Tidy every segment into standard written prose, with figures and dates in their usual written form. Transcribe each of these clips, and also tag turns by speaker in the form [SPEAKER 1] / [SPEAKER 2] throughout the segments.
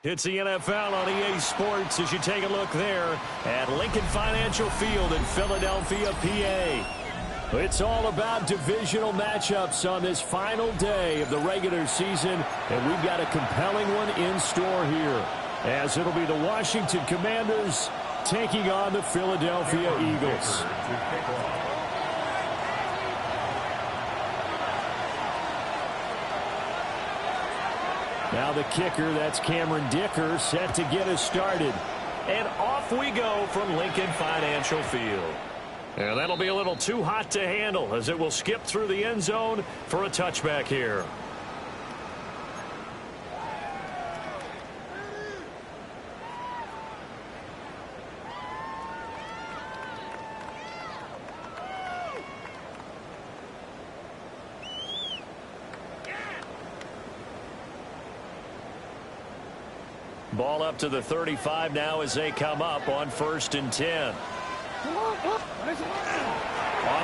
[SPEAKER 1] It's the NFL on EA Sports as you take a look there at Lincoln Financial Field in Philadelphia, PA. It's all about divisional matchups on this final day of the regular season, and we've got a compelling one in store here, as it'll be the Washington Commanders taking on the Philadelphia Eagles. Now the kicker, that's Cameron Dicker, set to get us started. And off we go from Lincoln Financial Field. And that'll be a little too hot to handle as it will skip through the end zone for a touchback here. Ball up to the 35 now as they come up on 1st and 10. On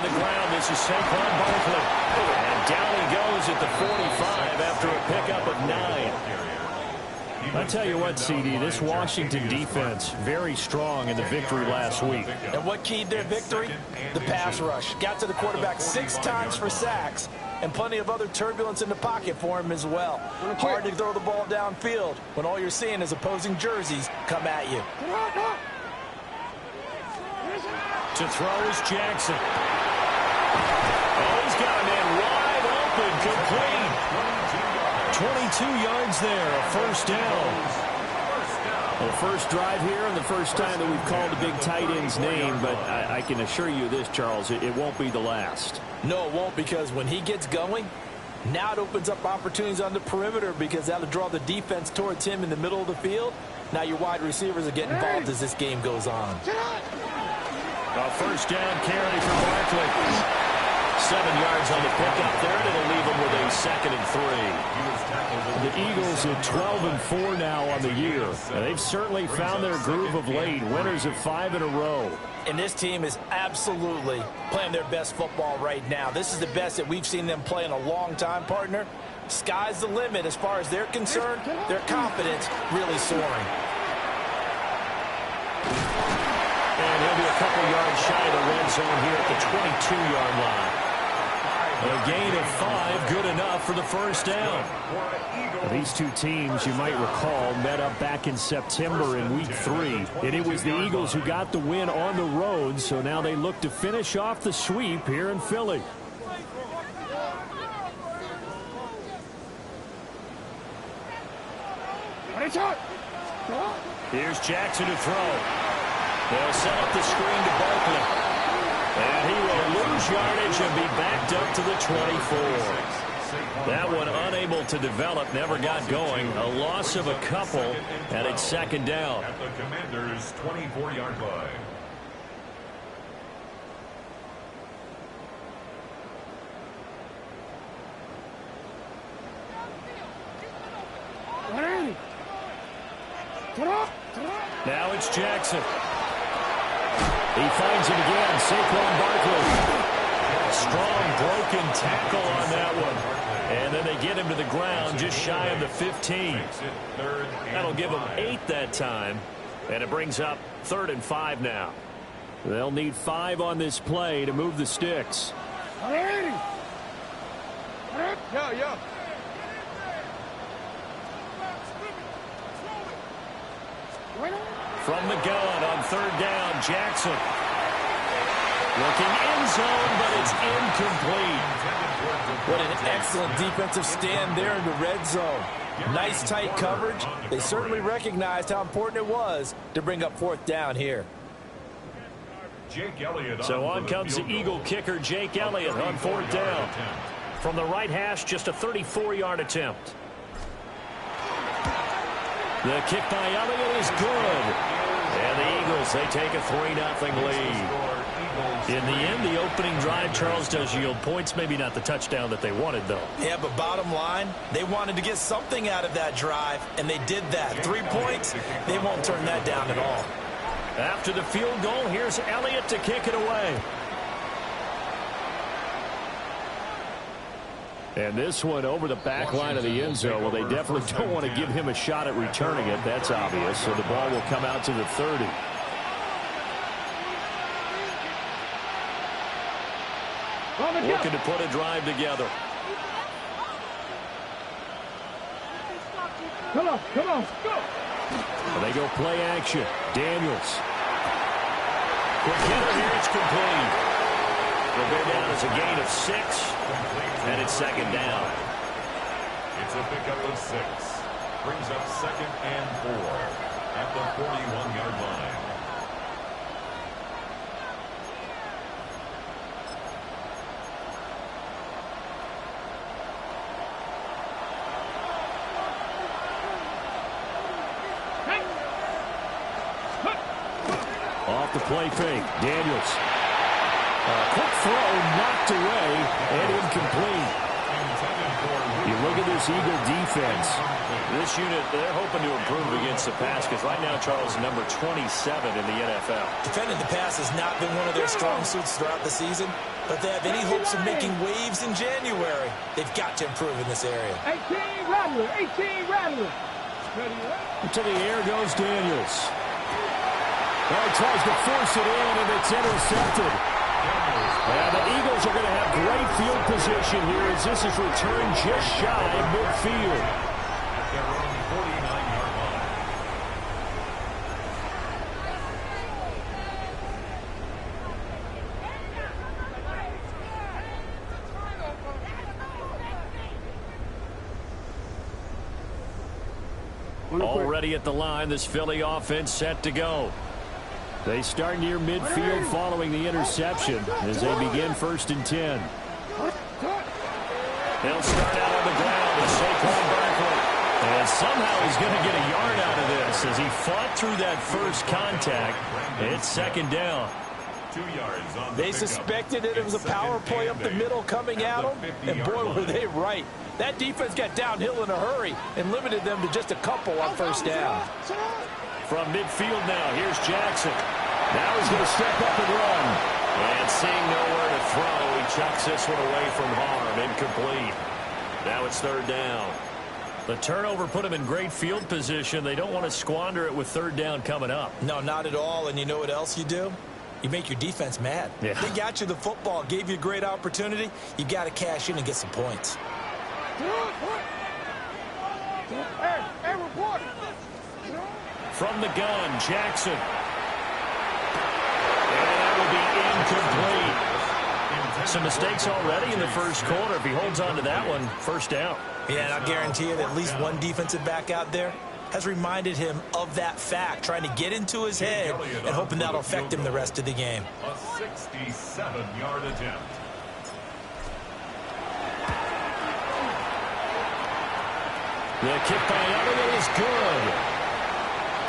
[SPEAKER 1] the ground, this is Saquon Barkley. And down he goes at the 45 after a pickup of 9. I'll tell you what, CD, this Washington defense, very strong in the victory last week.
[SPEAKER 2] And what keyed their victory? The pass rush. Got to the quarterback 6 times for sacks, and plenty of other turbulence in the pocket for him as well. Hard to throw the ball downfield when all you're seeing is opposing jerseys come at you.
[SPEAKER 1] To throw is Jackson. Oh, he's got a man wide open, complete. 22 yards there, a first down. Well, first drive here and the first time that we've called a big tight end's name, but I can assure you this, Charles, it won't be the last.
[SPEAKER 2] No, it won't, because when he gets going, now it opens up opportunities on the perimeter because that'll draw the defense towards him in the middle of the field. Now your wide receivers are getting involved as this game goes on.
[SPEAKER 1] A first down carry for Barkley. 7 yards on the pickup there, and it'll leave him with a 2nd and 3. The Eagles at 12-4 now on the year. And they've certainly found their groove of late. Winners of 5 in a row.
[SPEAKER 2] And this team is absolutely playing their best football right now. This is the best that we've seen them play in a long time, partner. Sky's the limit as far as they're concerned. Their confidence really soaring.
[SPEAKER 1] And he'll be a couple yards shy of the red zone here at the 22-yard line. A gain of 5, good enough for the first down. These two teams, you might recall, met up back in September in Week 3. And it was the Eagles who got the win on the road, so now they look to finish off the sweep here in Philly. Here's Jackson to throw. They'll set up the screen to Barkley. And he will lose yardage and be backed up to the 24. That one unable to develop, never got going. A loss of a couple, and it's second down.
[SPEAKER 3] At the Commanders' 24-yard line.
[SPEAKER 1] Now it's Jackson. He finds him again. Saquon Barkley. Strong broken tackle on that one. And then they get him to the ground just shy of the 15. That'll give them 8 that time. And it brings up 3rd and 5 now. They'll need 5 on this play to move the sticks.
[SPEAKER 4] Yo.
[SPEAKER 1] From the gun on 3rd down, Jackson. Looking end zone, but it's incomplete.
[SPEAKER 2] What an excellent defensive stand there in the red zone. Nice tight coverage. They certainly recognized how important it was to bring up 4th down here.
[SPEAKER 1] So on comes the Eagle kicker, Jake Elliott, on 4th down. From the right hash, just a 34-yard attempt. The kick by Elliott is good. And the Eagles, they take a 3-0 lead. In the end, the opening drive, Charles, does yield points. Maybe not the touchdown that they wanted, though.
[SPEAKER 2] Yeah, but bottom line, they wanted to get something out of that drive, and they did that. 3 points, they won't turn that down at all.
[SPEAKER 1] After the field goal, here's Elliott to kick it away. And this one over the back line of the end zone. Well, they definitely don't want to give him a shot at returning it. That's obvious. So the ball will come out to the 30. Looking to put a drive together.
[SPEAKER 4] Come on, go.
[SPEAKER 1] And they go play action. Daniels. Quick hitter here, it's complete. They'll go down as a gain of 6, and it's 2nd down.
[SPEAKER 3] It's a pickup of 6. Brings up 2nd and 4 at the 41-yard line.
[SPEAKER 1] Off the play fake, Daniels. Quick throw, knocked away, and incomplete. You look at this Eagle defense. This unit, they're hoping to improve against the pass because right now, Charles is number 27 in the NFL.
[SPEAKER 2] Defending the pass has not been one of their strong suits throughout the season, but they have any hopes of making waves in January. They've got to improve in this area.
[SPEAKER 4] 18 Rattler.
[SPEAKER 1] To the air goes Daniels. Well, he tries to force it in, and it's intercepted. And the Eagles are going to have great field position here as this is returned just shy of midfield.
[SPEAKER 3] At their own 49-yard line.
[SPEAKER 1] Already at the line, this Philly offense set to go. They start near midfield following the interception as they begin 1st and 10. They'll start out on the ground with Saquon Barkley. And somehow he's going to get a yard out of this as he fought through that first contact. It's 2nd down.
[SPEAKER 3] 2 yards on the
[SPEAKER 2] They
[SPEAKER 3] pickup.
[SPEAKER 2] suspected that it was a power play up the middle coming at them, and boy, were they right. That defense got downhill in a hurry and limited them to just a couple on 1st down.
[SPEAKER 1] From midfield now, here's Jackson. Now he's going to step up and run. And seeing nowhere to throw, he chucks this one away from harm. Incomplete. Now it's 3rd down. The turnover put him in great field position. They don't want to squander it with 3rd down coming up.
[SPEAKER 2] No, not at all. And you know what else you do? You make your defense mad.
[SPEAKER 1] Yeah.
[SPEAKER 2] They got you the football, gave you a great opportunity. You got to cash in and get some points.
[SPEAKER 4] Hey, reporter.
[SPEAKER 1] From the gun, Jackson. And that will be incomplete. Some mistakes already in the first quarter. If he holds on to that one, 1st down.
[SPEAKER 2] Yeah, and I'll guarantee you that at least one defensive back out there has reminded him of that fact, trying to get into his head and hoping that'll affect him the rest of the game.
[SPEAKER 3] A 67-yard attempt.
[SPEAKER 1] The kick by Elliott is good.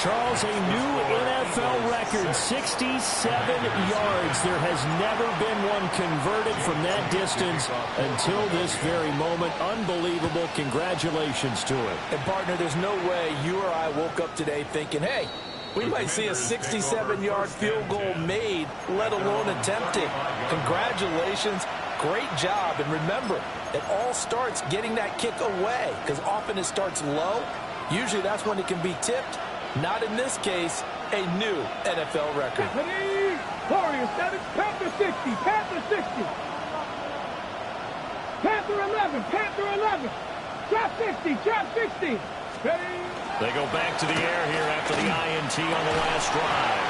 [SPEAKER 1] Charles, a new NFL record, 67 yards. There has never been one converted from that distance until this very moment. Unbelievable. Congratulations to him.
[SPEAKER 2] And, partner, there's no way you or I woke up today thinking, hey, we might see a 67-yard field goal made, let alone attempted. Congratulations. Great job. And remember, it all starts getting that kick away, because often it starts low. Usually that's when it can be tipped. Not in this case, a new NFL record.
[SPEAKER 4] Warriors 7, Panther 60, Panther 60. Panther 11, Panther 11. Drop 60, drop 60. Ready?
[SPEAKER 1] They go back to the air here after the INT on the last drive.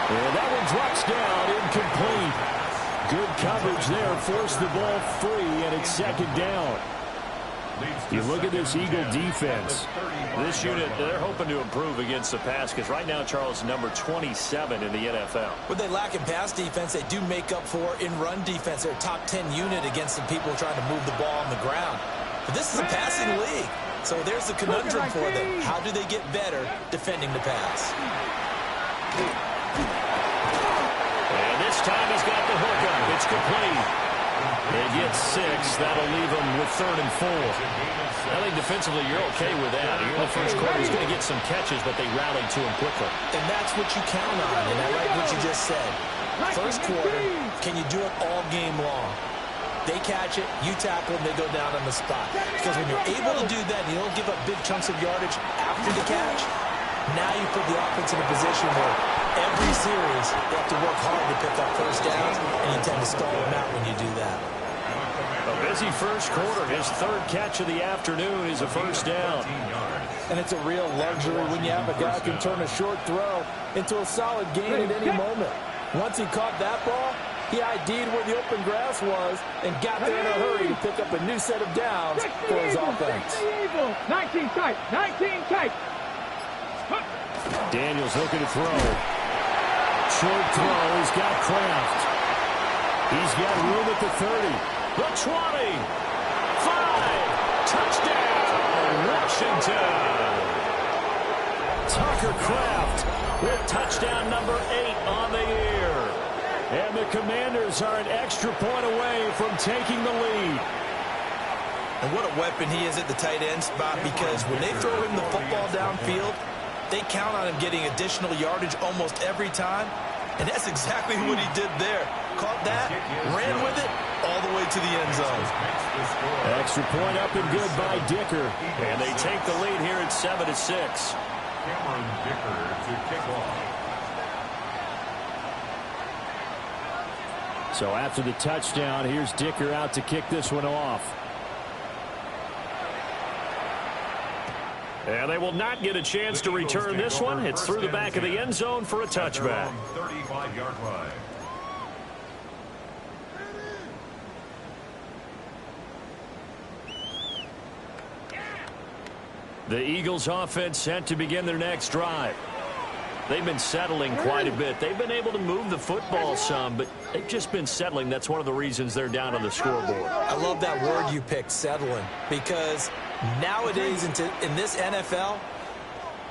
[SPEAKER 1] And that one drops down, incomplete. Good coverage there, forced the ball free, and it's second down. You look at this Eagle defense.
[SPEAKER 5] This unit, they're hoping to improve against the pass, because right now Charles is number 27 in the NFL.
[SPEAKER 2] What they lack in pass defense, they do make up for in run defense. They're a top 10 unit against the people trying to move the ball on the ground. But this is a passing league, so there's the conundrum for them. How do they get better defending the pass?
[SPEAKER 1] And this time he's got the hookup. It's complete. They get 6. That'll leave them with 3rd and 4.
[SPEAKER 5] I think defensively you're okay with that. Here in the first quarter, he's going to get some catches, but they rallied to him quickly.
[SPEAKER 2] And that's what you count on, and I like what you just said. First quarter, can you do it all game long? They catch it, you tackle them, they go down on the spot. Because when you're able to do that, and you don't give up big chunks of yardage after the catch, now you put the offense in a position where every series you have to work hard to pick up first downs, and you tend to stall them out when you do that.
[SPEAKER 1] A busy first quarter. His 3rd catch of the afternoon is a first down.
[SPEAKER 2] And it's a real luxury when you have a guy who can turn a short throw into a solid gain at any moment. Once he caught that ball, he ID'd where the open grass was and got there in a hurry to pick up a new set of downs for his offense.
[SPEAKER 4] 19 tight, 19 tight.
[SPEAKER 1] Daniels looking to throw. Short throw. He's got Kraft. He's got room at the 30. The 20. 5. Touchdown, Washington. Tucker Kraft with touchdown number 8 on the year. And the Commanders are an extra point away from taking the lead.
[SPEAKER 2] And what a weapon he is at the tight end spot, because when they throw him the football downfield, they count on him getting additional yardage almost every time. And that's exactly what he did there. Caught that, ran with it, all the way to the end zone.
[SPEAKER 1] Extra point up and good by Dicker.
[SPEAKER 5] And they take the lead here at 7-6.
[SPEAKER 3] Cameron Dicker to kick off.
[SPEAKER 1] So after the touchdown, here's Dicker out to kick this one off.
[SPEAKER 5] And they will not get a chance to return this one. It's through the back of the end zone for a touchback.
[SPEAKER 3] 35-yard line.
[SPEAKER 1] The Eagles offense set to begin their next drive. They've been settling quite a bit. They've been able to move the football some, but they've just been settling. That's one of the reasons they're down on the scoreboard.
[SPEAKER 2] I love that word you picked, settling, because nowadays in this NFL,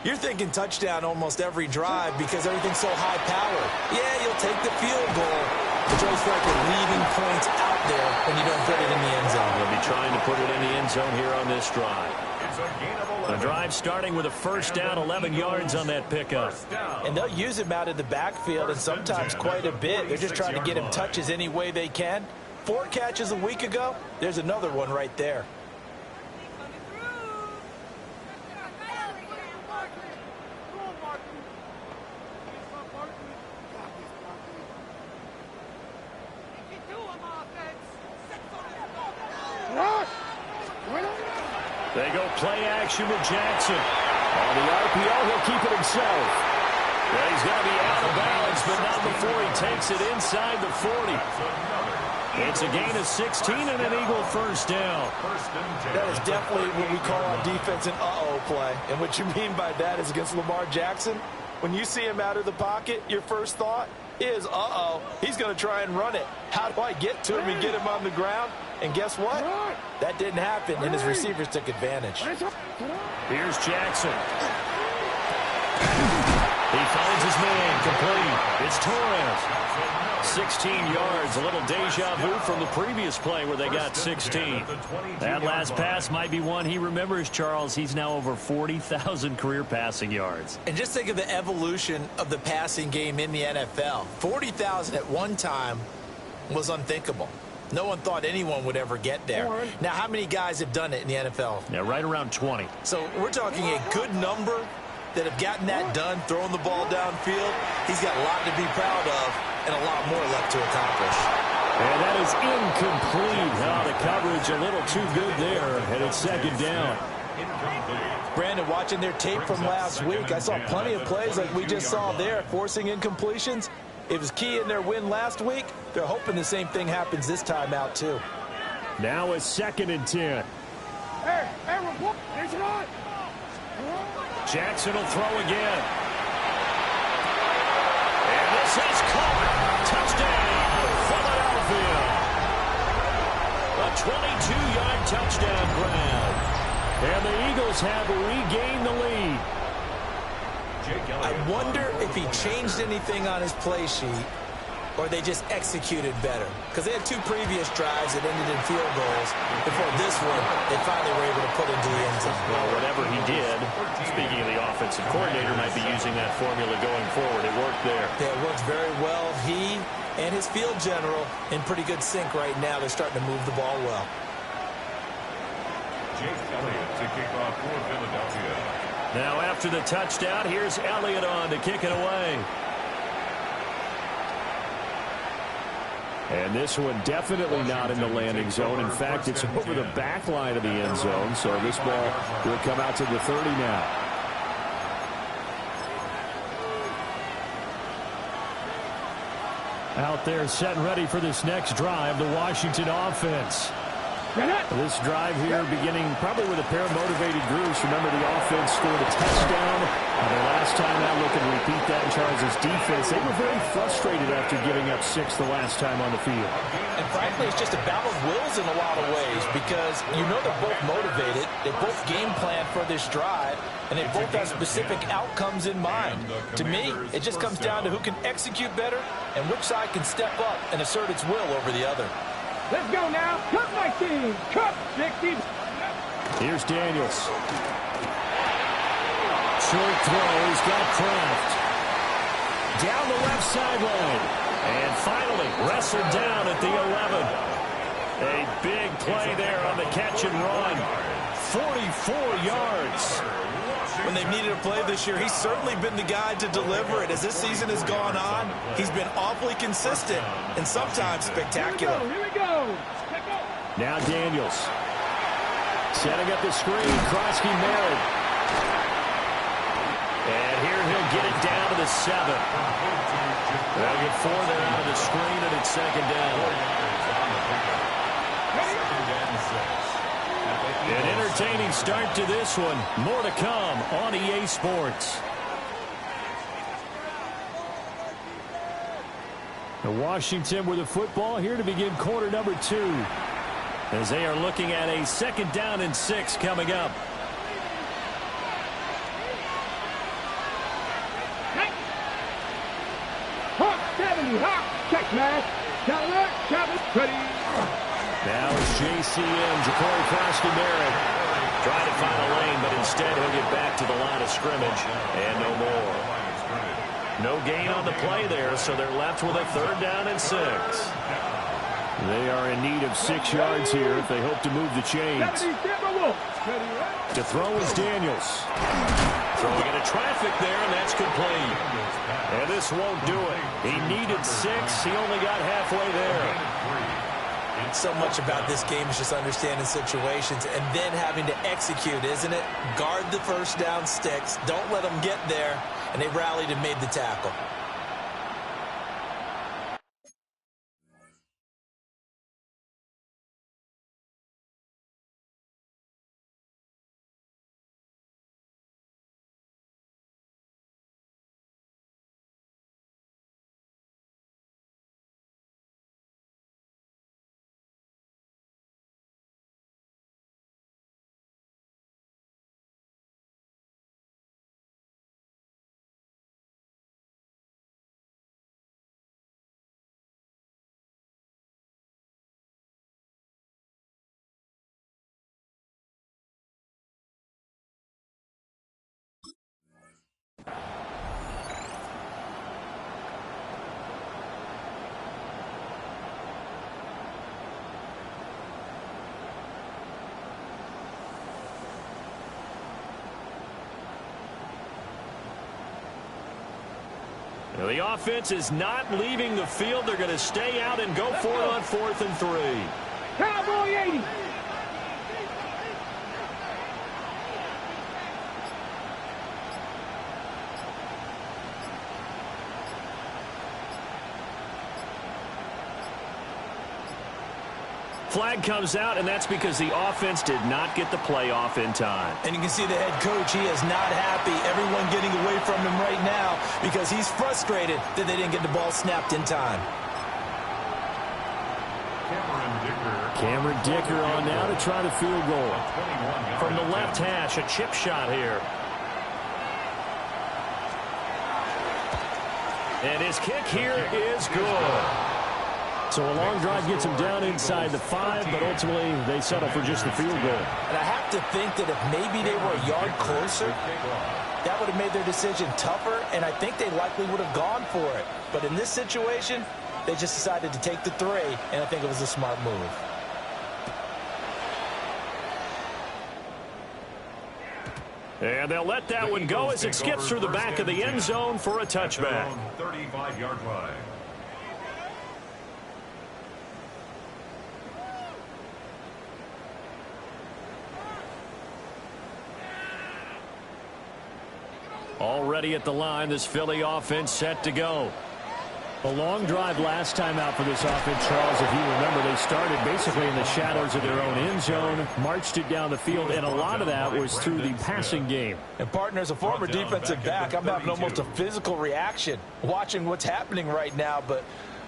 [SPEAKER 2] you're thinking touchdown almost every drive because everything's so high-powered. Yeah, you'll take the field goal, but you always feel like you're leaving points out there when you don't put it in the end zone.
[SPEAKER 1] They'll be trying to put it in the end zone here on this drive.
[SPEAKER 3] It's a gain of 11.
[SPEAKER 1] The drive starting with a first down, 11 yards on that pickup.
[SPEAKER 2] And they'll use him out of the backfield, and sometimes quite a bit. They're just trying to get him touches any way they can. 4 catches a week ago, there's another one right there.
[SPEAKER 1] They go play action with Jackson. On the RPO, he'll keep it himself. Well, he's going to be out of bounds, but not before he takes it inside the 40. It's a gain of 16 and an Eagle first down.
[SPEAKER 2] That is definitely what we call on defense an uh-oh play. And what you mean by that is against Lamar Jackson, when you see him out of the pocket, your first thought is, uh-oh, he's going to try and run it. How do I get to him and get him on the ground? And guess what? That didn't happen, and his receivers took advantage.
[SPEAKER 1] Here's Jackson. He finds his man, complete. It's Torres. 16 yards, a little deja vu from the previous play where they got 16. That last pass might be one he remembers, Charles. He's now over 40,000 career passing yards.
[SPEAKER 2] And just think of the evolution of the passing game in the NFL. 40,000 at one time was unthinkable. No one thought anyone would ever get there. Now, how many guys have done it in the NFL?
[SPEAKER 1] Yeah, right around 20.
[SPEAKER 2] So we're talking a good number that have gotten that done, throwing the ball downfield. He's got a lot to be proud of and a lot more left to accomplish.
[SPEAKER 1] And that is incomplete. The coverage a little too good there, and it's second down.
[SPEAKER 2] Brandon, watching their tape from last week, I saw plenty of plays like we just saw there, forcing incompletions. It was key in their win last week. They're hoping the same thing happens this time out, too.
[SPEAKER 1] Now it's 2nd and 10.
[SPEAKER 4] Hey, report. It's right.
[SPEAKER 1] Jackson will throw again. And this is caught. Touchdown, Philadelphia. A 22-yard touchdown grab. And the Eagles have regained the lead.
[SPEAKER 2] I wonder if he changed anything on his play sheet or they just executed better. Because they had 2 previous drives that ended in field goals. Before this one, they finally were able to put into the end zone.
[SPEAKER 1] Well, whatever he did, speaking of the offensive coordinator, might be using that formula going forward. It worked there.
[SPEAKER 2] Yeah, it works very well. He and his field general in pretty good sync right now. They're starting to move the ball well.
[SPEAKER 3] Jake Elliott to kick off for Philadelphia.
[SPEAKER 1] Now after the touchdown, here's Elliott on to kick it away. And this one definitely not in the landing zone. In fact, it's over the back line of the end zone. So this ball will come out to the 30 now. Out there set and ready for this next drive, the Washington offense. This drive here beginning probably with a pair of motivated groups. Remember, the offense scored a touchdown. The last time out, look and repeat that in Charles' defense. They were very frustrated after giving up 6 the last time on the field.
[SPEAKER 2] And frankly, it's just a battle of wills in a lot of ways because you know they're both motivated. They both game plan for this drive, and they both have specific outcomes in mind. To me, it just comes down to who can execute better and which side can step up and assert its will over the other.
[SPEAKER 4] Let's go now. Cut my team. Cut 60.
[SPEAKER 1] Here's Daniels. Short throw. He's got Kraft. Down the left sideline. And finally wrestled down at the 11. A big play there on the catch and run. 44 yards.
[SPEAKER 2] When they've needed a play this year, he's certainly been the guy to deliver it. As this season has gone on, he's been awfully consistent and sometimes spectacular.
[SPEAKER 4] Here we go.
[SPEAKER 1] Now Daniels. Setting up the screen. Krosky married. And here he'll get it down to the 7. They'll get 4 there out of the screen, and it's second down. An entertaining start to this one. More to come on EA Sports. The Washington with the football here to begin quarter number 2. As they are looking at a 2nd down and 6 coming up.
[SPEAKER 4] Hawk 70. Hawk. Check, man. Counter. Travis. Ready.
[SPEAKER 1] Now it's JCM, Ja'Cory Krosky-Merritt. Trying to find a lane, but instead he'll get back to the line of scrimmage. And no more. No gain on the play there, so they're left with a 3rd down and 6. They are in need of 6 yards here if they hope to move the chains. To throw is Daniels. Throwing into traffic there, and that's complete. And this won't do it. He needed 6. He only got halfway there.
[SPEAKER 2] So much about this game is just understanding situations and then having to execute, isn't it? Guard the first down sticks. Don't let them get there. And they rallied and made the tackle.
[SPEAKER 1] The offense is not leaving the field. They're going to stay out and go for it on 4th and 3.
[SPEAKER 4] Cowboy 80.
[SPEAKER 1] Flag comes out, and that's because the offense did not get the play off in time.
[SPEAKER 2] And you can see the head coach, he is not happy. Everyone getting away from him right now because he's frustrated that they didn't get the ball snapped in time.
[SPEAKER 1] Cameron Dicker on now to try the field goal. From the left hash, a chip shot here. And his kick here is good. So a long drive gets him down inside the 5, but ultimately they settle for just the field goal.
[SPEAKER 2] And I have to think that if maybe they were a yard closer, that would have made their decision tougher, and I think they likely would have gone for it. But in this situation, they just decided to take the 3, and I think it was a smart move.
[SPEAKER 1] And they'll let that one go as it skips through the back of the end zone for a touchback.
[SPEAKER 3] 35-yard line.
[SPEAKER 1] Already at the line, this Philly offense set to go. A long drive last time out for this offense, Charles. If you remember, they started basically in the shadows of their own end zone, marched it down the field, and a lot of that was through the passing game.
[SPEAKER 2] And, partner, as a former defensive back, I'm having almost a physical reaction watching what's happening right now. But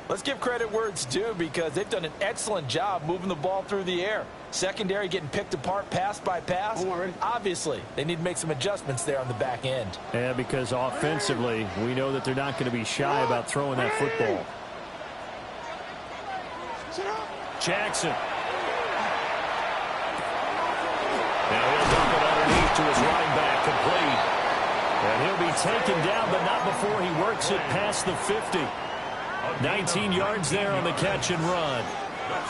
[SPEAKER 2] let's give credit where it's due because they've done an excellent job moving the ball through the air. Secondary getting picked apart pass by pass. Obviously, they need to make some adjustments there on the back end.
[SPEAKER 1] Yeah, because offensively, we know that they're not going to be shy about throwing that football. Jackson. Now he'll dump it underneath to his running back, complete. And he'll be taken down, but not before he works it past the 50. 19 yards there on the catch and run.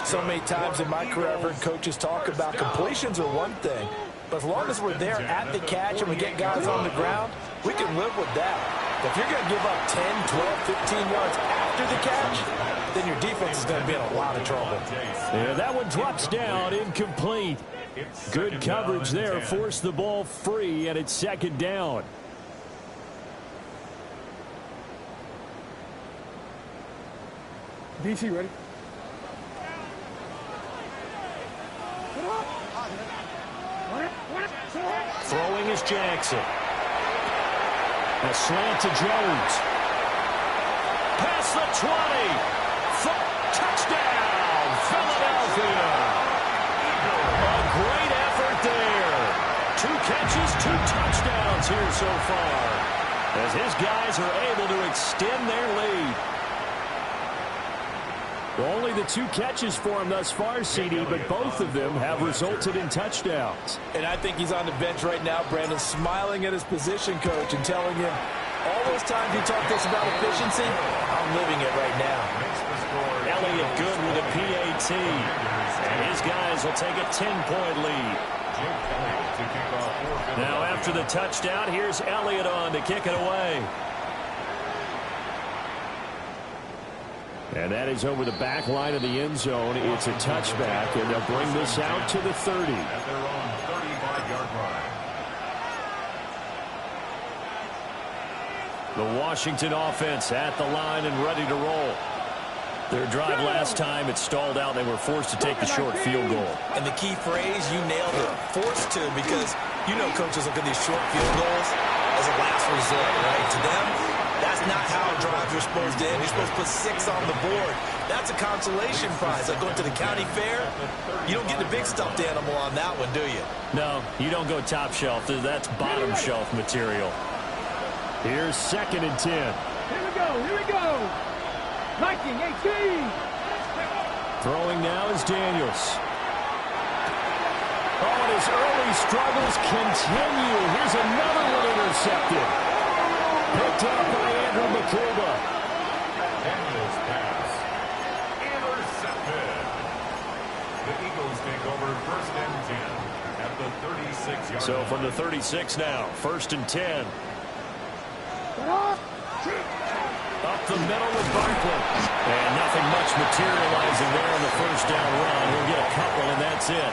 [SPEAKER 2] So many times in my career, I've heard coaches talk about completions are one thing, but as long as we're there at the catch and we get guys on the ground, we can live with that. If you're going to give up 10, 12, 15 yards after the catch, then your defense is going to be in a lot of trouble.
[SPEAKER 1] Yeah, that one drops down, incomplete. Good coverage there, forced the ball free, and it's 2nd down.
[SPEAKER 4] DC ready?
[SPEAKER 1] Throwing is Jackson. A slant to Jones. Past the 20. Touchdown, Philadelphia. A great effort there. 2 catches, 2 touchdowns here so far, as his guys are able to extend their lead. Only the 2 catches for him thus far, CD, but both of them have resulted in touchdowns.
[SPEAKER 2] And I think he's on the bench right now, Brandon, smiling at his position coach and telling him, all those times you talked to us about efficiency, I'm living it right now.
[SPEAKER 1] Elliott good with a PAT. And his guys will take a 10-point lead. Now after the touchdown, here's Elliott on to kick it away. And that is over the back line of the end zone. It's a touchback, and they'll bring this out to the 30.
[SPEAKER 3] At their own 35-yard line.
[SPEAKER 1] The Washington offense at the line and ready to roll. Their drive last time, it stalled out. They were forced to take the short field goal.
[SPEAKER 2] And the key phrase, you nailed it, forced to, because you know coaches look at these short field goals as a last resort, right? To them, that's not how drives are supposed to end. You're supposed to put 6 on the board. That's a consolation prize. Like going to the county fair, you don't get the big stuffed animal on that one, do you?
[SPEAKER 1] No, you don't go top shelf. That's bottom shelf material. Here's 2nd and 10.
[SPEAKER 4] Here we go, here we go. Viking 18.
[SPEAKER 1] Throwing now is Daniels. Oh, and his early struggles continue. Here's another one intercepted. Picked up by Andrew McCulba.
[SPEAKER 3] Daniels pass. Intercepted. The Eagles take over 1st and 10 at the 36-yard line.
[SPEAKER 1] So from the 36 now, 1st and 10. Up the middle with Barkley. And nothing much materializing there on the first down run. He'll get a couple, and that's it.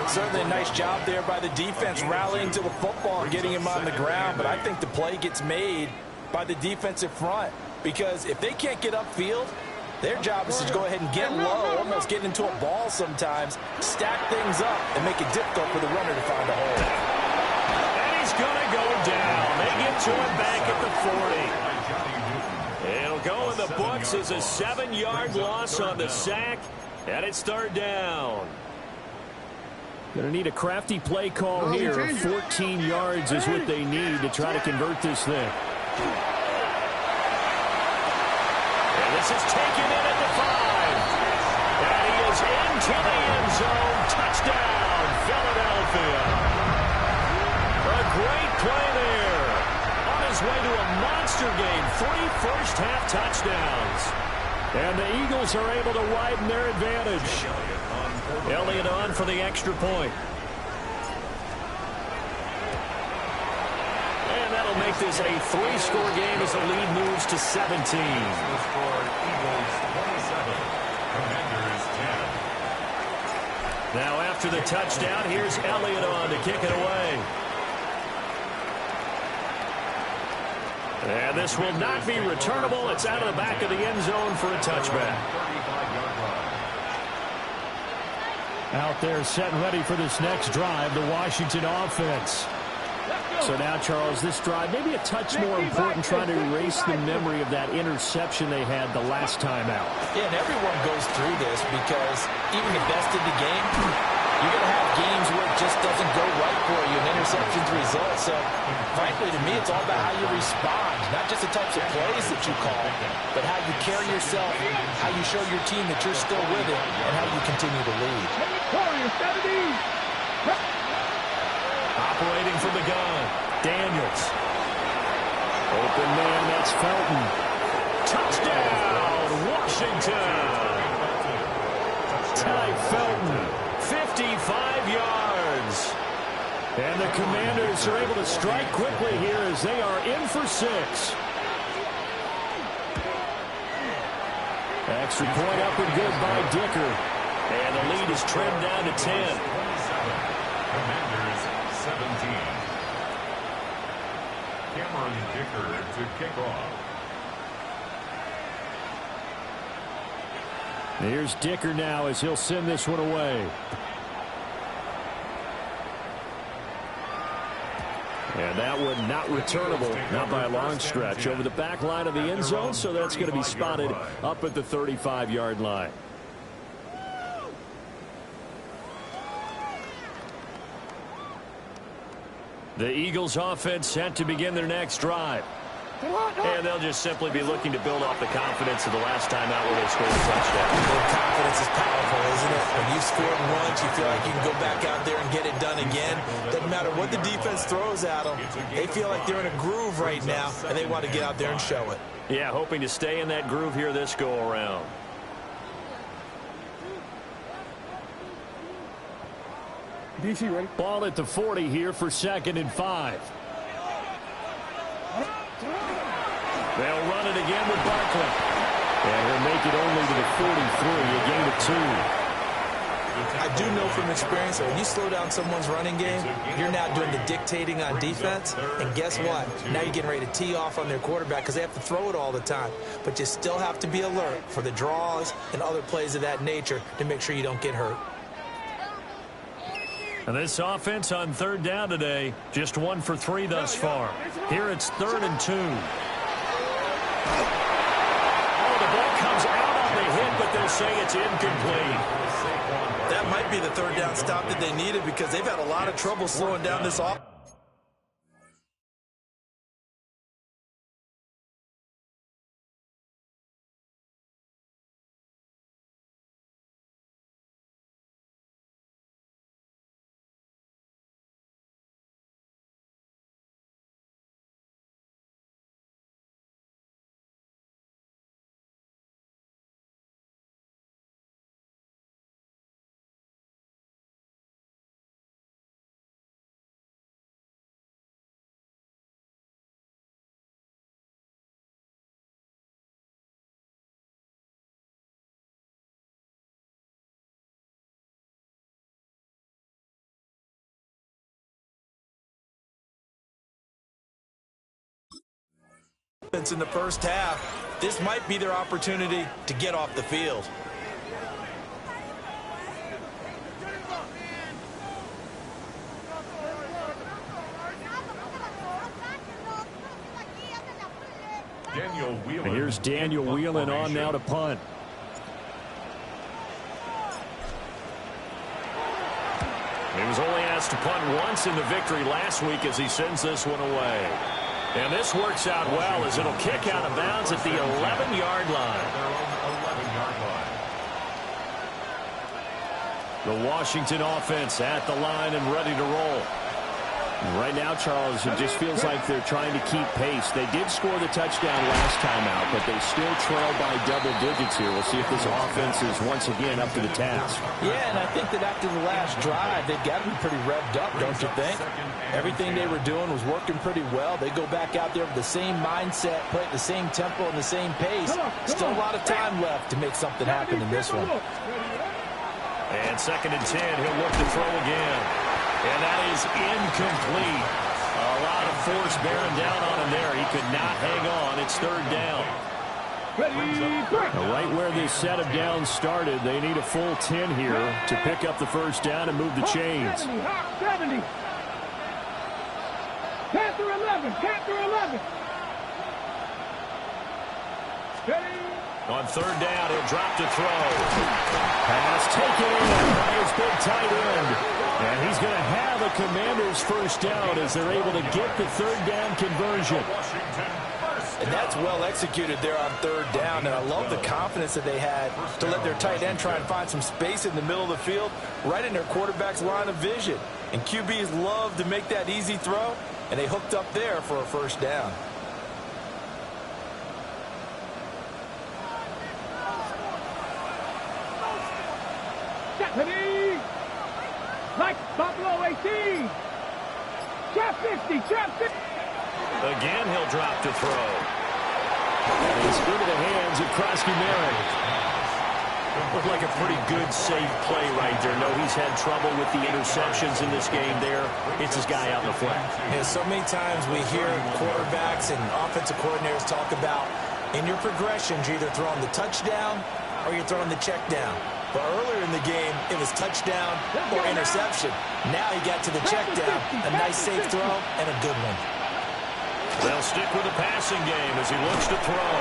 [SPEAKER 2] Certainly a nice job there by the defense rallying to the football and getting him on the ground. But I think the play gets made by the defensive front, because if they can't get upfield, their job is to go ahead and get low, almost get into a ball sometimes, stack things up, and make it difficult for the runner to find a hole.
[SPEAKER 1] And he's going to go down. They get to him back at the 40. It'll go in the books as a 7-yard loss on the sack, and it's third down. Going to need a crafty play call here. 14 yards is what they need to try to convert this thing. And this is taken in at the 5. And he is into the end zone. Touchdown, Philadelphia. A great play there. On his way to a monster game. 3 first-half touchdowns. And the Eagles are able to widen their advantage. Elliott on for the extra point. And that'll make this a 3-score game as the lead moves to 17. Now after the touchdown, here's Elliott on to kick it away. And this will not be returnable. It's out of the back of the end zone for a touchback. Out there set and ready for this next drive, the Washington offense. So now, Charles, this drive maybe a touch more important, trying to erase the memory of that interception they had the last time out.
[SPEAKER 2] Yeah, and everyone goes through this, because even the best in the game, you're going to have games where it just doesn't go right for you, and interceptions result. So, frankly, to me, it's all about how you respond, not just the types of plays that you call, but how you carry yourself, how you show your team that you're still with it, and how you continue to lead.
[SPEAKER 1] Operating from the gun, Daniels. Open man, that's Felton. Touchdown, Washington. Ty Felton, 55 yards. And the Commanders are able to strike quickly here as they are in for 6. Extra point up and good by Dicker. And the lead is trimmed down to 10.
[SPEAKER 3] Commanders 17. Cameron Dicker to kick off.
[SPEAKER 1] Here's Dicker now as he'll send this one away. And that one not returnable, not by a long stretch, over the back line of the end zone, so that's going to be spotted up at the 35-yard line. The Eagles offense set to begin their next drive. And they'll just simply be looking to build off the confidence of the last time out where they scored a touchdown.
[SPEAKER 2] Confidence is powerful, isn't it? When you've scored once, you feel like you can go back out there and get it done again. Doesn't matter what the defense throws at them. They feel like they're in a groove right now, and they want to get out there and show it.
[SPEAKER 1] Yeah, hoping to stay in that groove here this go-around.
[SPEAKER 4] DC ready?
[SPEAKER 1] Ball at the 40 here for 2nd and 5. They'll run it again with Barkley. And he'll make it only to the 43, a gain of 2.
[SPEAKER 2] I do know from experience that when you slow down someone's running game, you're now doing the dictating on defense. And guess what? Now you're getting ready to tee off on their quarterback because they have to throw it all the time. But you still have to be alert for the draws and other plays of that nature to make sure you don't get hurt.
[SPEAKER 1] And this offense on 3rd down today, just 1 for 3 thus far. Here it's 3rd and 2. Oh, the ball comes out on the hit, but they'll say it's incomplete.
[SPEAKER 2] That might be the 3rd down stop that they needed, because they've had a lot of trouble slowing down this offense. in the first half. This might be their opportunity to get off the field.
[SPEAKER 1] And here's Daniel Whelan on now to punt. He was only asked to punt once in the victory last week as he sends this one away. And this works out well as it'll kick out of bounds at the 11-yard line. The Washington offense at the line and ready to roll. Right now, Charles, it just feels like they're trying to keep pace. They did score the touchdown last time out, but they still trail by double digits here. We'll see if this offense is once again up to the task.
[SPEAKER 2] Yeah, and I think that after the last drive, they've got to be pretty revved up, don't you think? Everything they were doing was working pretty well. They go back out there with the same mindset, play at the same tempo and the same pace. Still a lot of time left to make something happen in this one.
[SPEAKER 1] And 2nd and 10, he'll look to throw again. And that is incomplete. A lot of force bearing down on him there. He could not hang on. It's 3rd down. Right where this set of downs started, they need a full 10 here to pick up the first down and move the chains.
[SPEAKER 4] 70. Panther 11. Panther 11.
[SPEAKER 1] On 3rd down, he'll drop to throw. Pass taken in by his big tight end. And he's going to have a Commander's first down as they're able to get the 3rd down conversion.
[SPEAKER 2] And that's well executed there on 3rd down. And I love the confidence that they had to let their tight end try and find some space in the middle of the field, right in their quarterback's line of vision. And QBs love to make that easy throw, and they hooked up there for a first down.
[SPEAKER 4] Like Buffalo 18. Trap 50. Trap 50.
[SPEAKER 1] Again, he'll drop to throw. And he's into the hands of Krosky Merrick. Looked like a pretty good, safe play right there. No, he's had trouble with the interceptions in this game there. It's his guy out in the flat.
[SPEAKER 2] Yeah, so many times we hear quarterbacks and offensive coordinators talk about in your progressions, you're either throwing the touchdown or you're throwing the check down. But earlier in the game, it was touchdown or interception. Now he got to the check down. A nice safe throw and a good one.
[SPEAKER 1] They'll stick with the passing game as he looks to throw.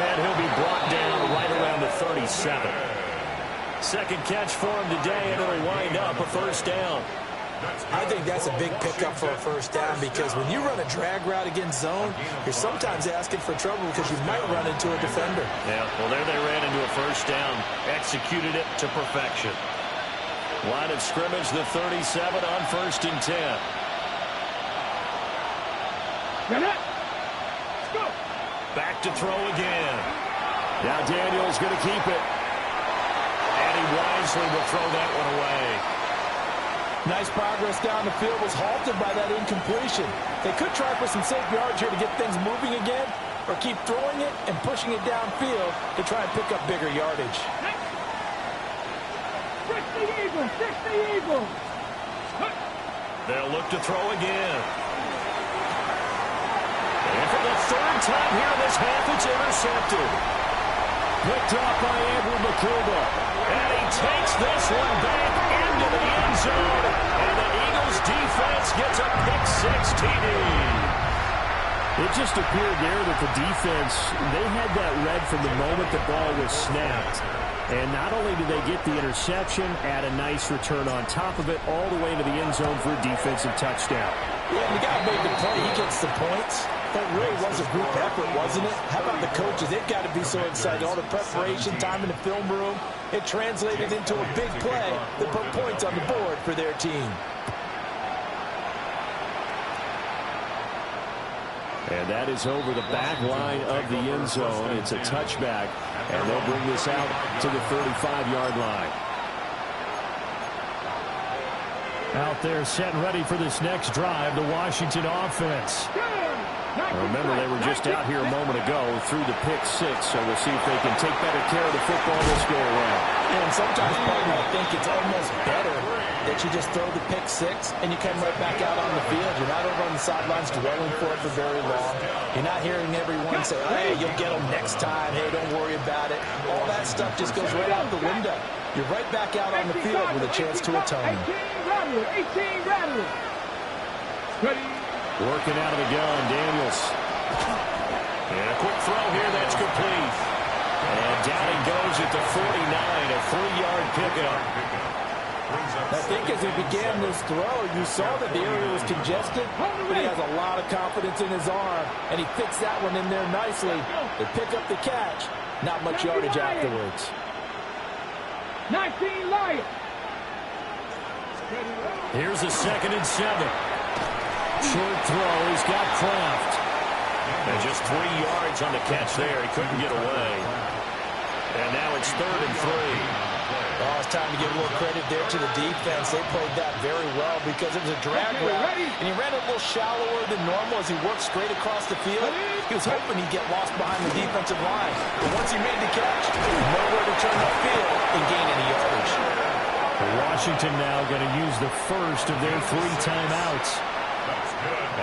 [SPEAKER 1] And he'll be brought down right around the 37. 2nd catch for him today, and it'll wind up a first down.
[SPEAKER 2] I think that's a big pickup for a first down because when you run a drag route against zone, you're sometimes asking for trouble because you might run into a defender.
[SPEAKER 1] Yeah, well, there they ran into a first down. Executed it to perfection. Line of scrimmage, the 37 on 1st and 10. Back to throw again. Now Daniel's going to keep it. And he wisely will throw that one away.
[SPEAKER 2] Nice progress down the field, was halted by that incompletion. They could try for some safe yards here to get things moving again, or keep throwing it and pushing it downfield to try and pick up bigger yardage.
[SPEAKER 4] 60 Eagles, 60 Eagles.
[SPEAKER 1] They'll look to throw again. And for the 3rd time here in this half, it's intercepted. Picked off by Andrew Makuba. And he takes this one back into the end zone. And the Eagles defense gets a pick-6 TD. It just appeared there that the defense, they had that read from the moment the ball was snapped. And not only did they get the interception, add a nice return on top of it, all the way into the end zone for a defensive touchdown.
[SPEAKER 2] Yeah, the guy made the play. He gets the points. That really was a group effort, wasn't it? How about the coaches? They've got to be so excited. All the preparation, time in the film room, it translated into a big play that put points on the board for their team.
[SPEAKER 1] And that is over the back line of the end zone. It's a touchback, and they'll bring this out to the 35-yard line. Out there set and ready for this next drive, the Washington offense. Remember, they were just out here a moment ago through the pick six, so we'll see if they can take better care of the football this go around.
[SPEAKER 2] And sometimes, partner, I think it's almost better that you just throw the pick six and you come right back out on the field. You're not over on the sidelines dwelling for it for very long. You're not hearing everyone say, hey, you'll get them next time. Hey, don't worry about it. All that stuff just goes right out the window. You're right back out on the field with a chance to atone.
[SPEAKER 4] 18 rattlers. Ready.
[SPEAKER 1] Working out of the gun, Daniels.
[SPEAKER 5] And a quick throw here, that's complete. And down he goes at the 49, a 3-yard pickup.
[SPEAKER 2] I think as he began this throw, you saw that the area was congested, but he has a lot of confidence in his arm, and he fits that one in there nicely. They pick up the catch, not much yardage afterwards.
[SPEAKER 4] 19 Lions.
[SPEAKER 1] Here's a 2nd and 7. Short throw, he's got Kraft.
[SPEAKER 5] And just 3 yards on the catch there. He couldn't get away. And now it's 3rd and 3.
[SPEAKER 2] Oh, it's time to give a little credit there to the defense. They played that very well because it was a drag route, and he ran a little shallower than normal as he worked straight across the field. He was hoping he'd get lost behind the defensive line. But once he made the catch, nowhere to turn upfield and gain any yardage.
[SPEAKER 1] Washington now going to use the first of their 3 timeouts,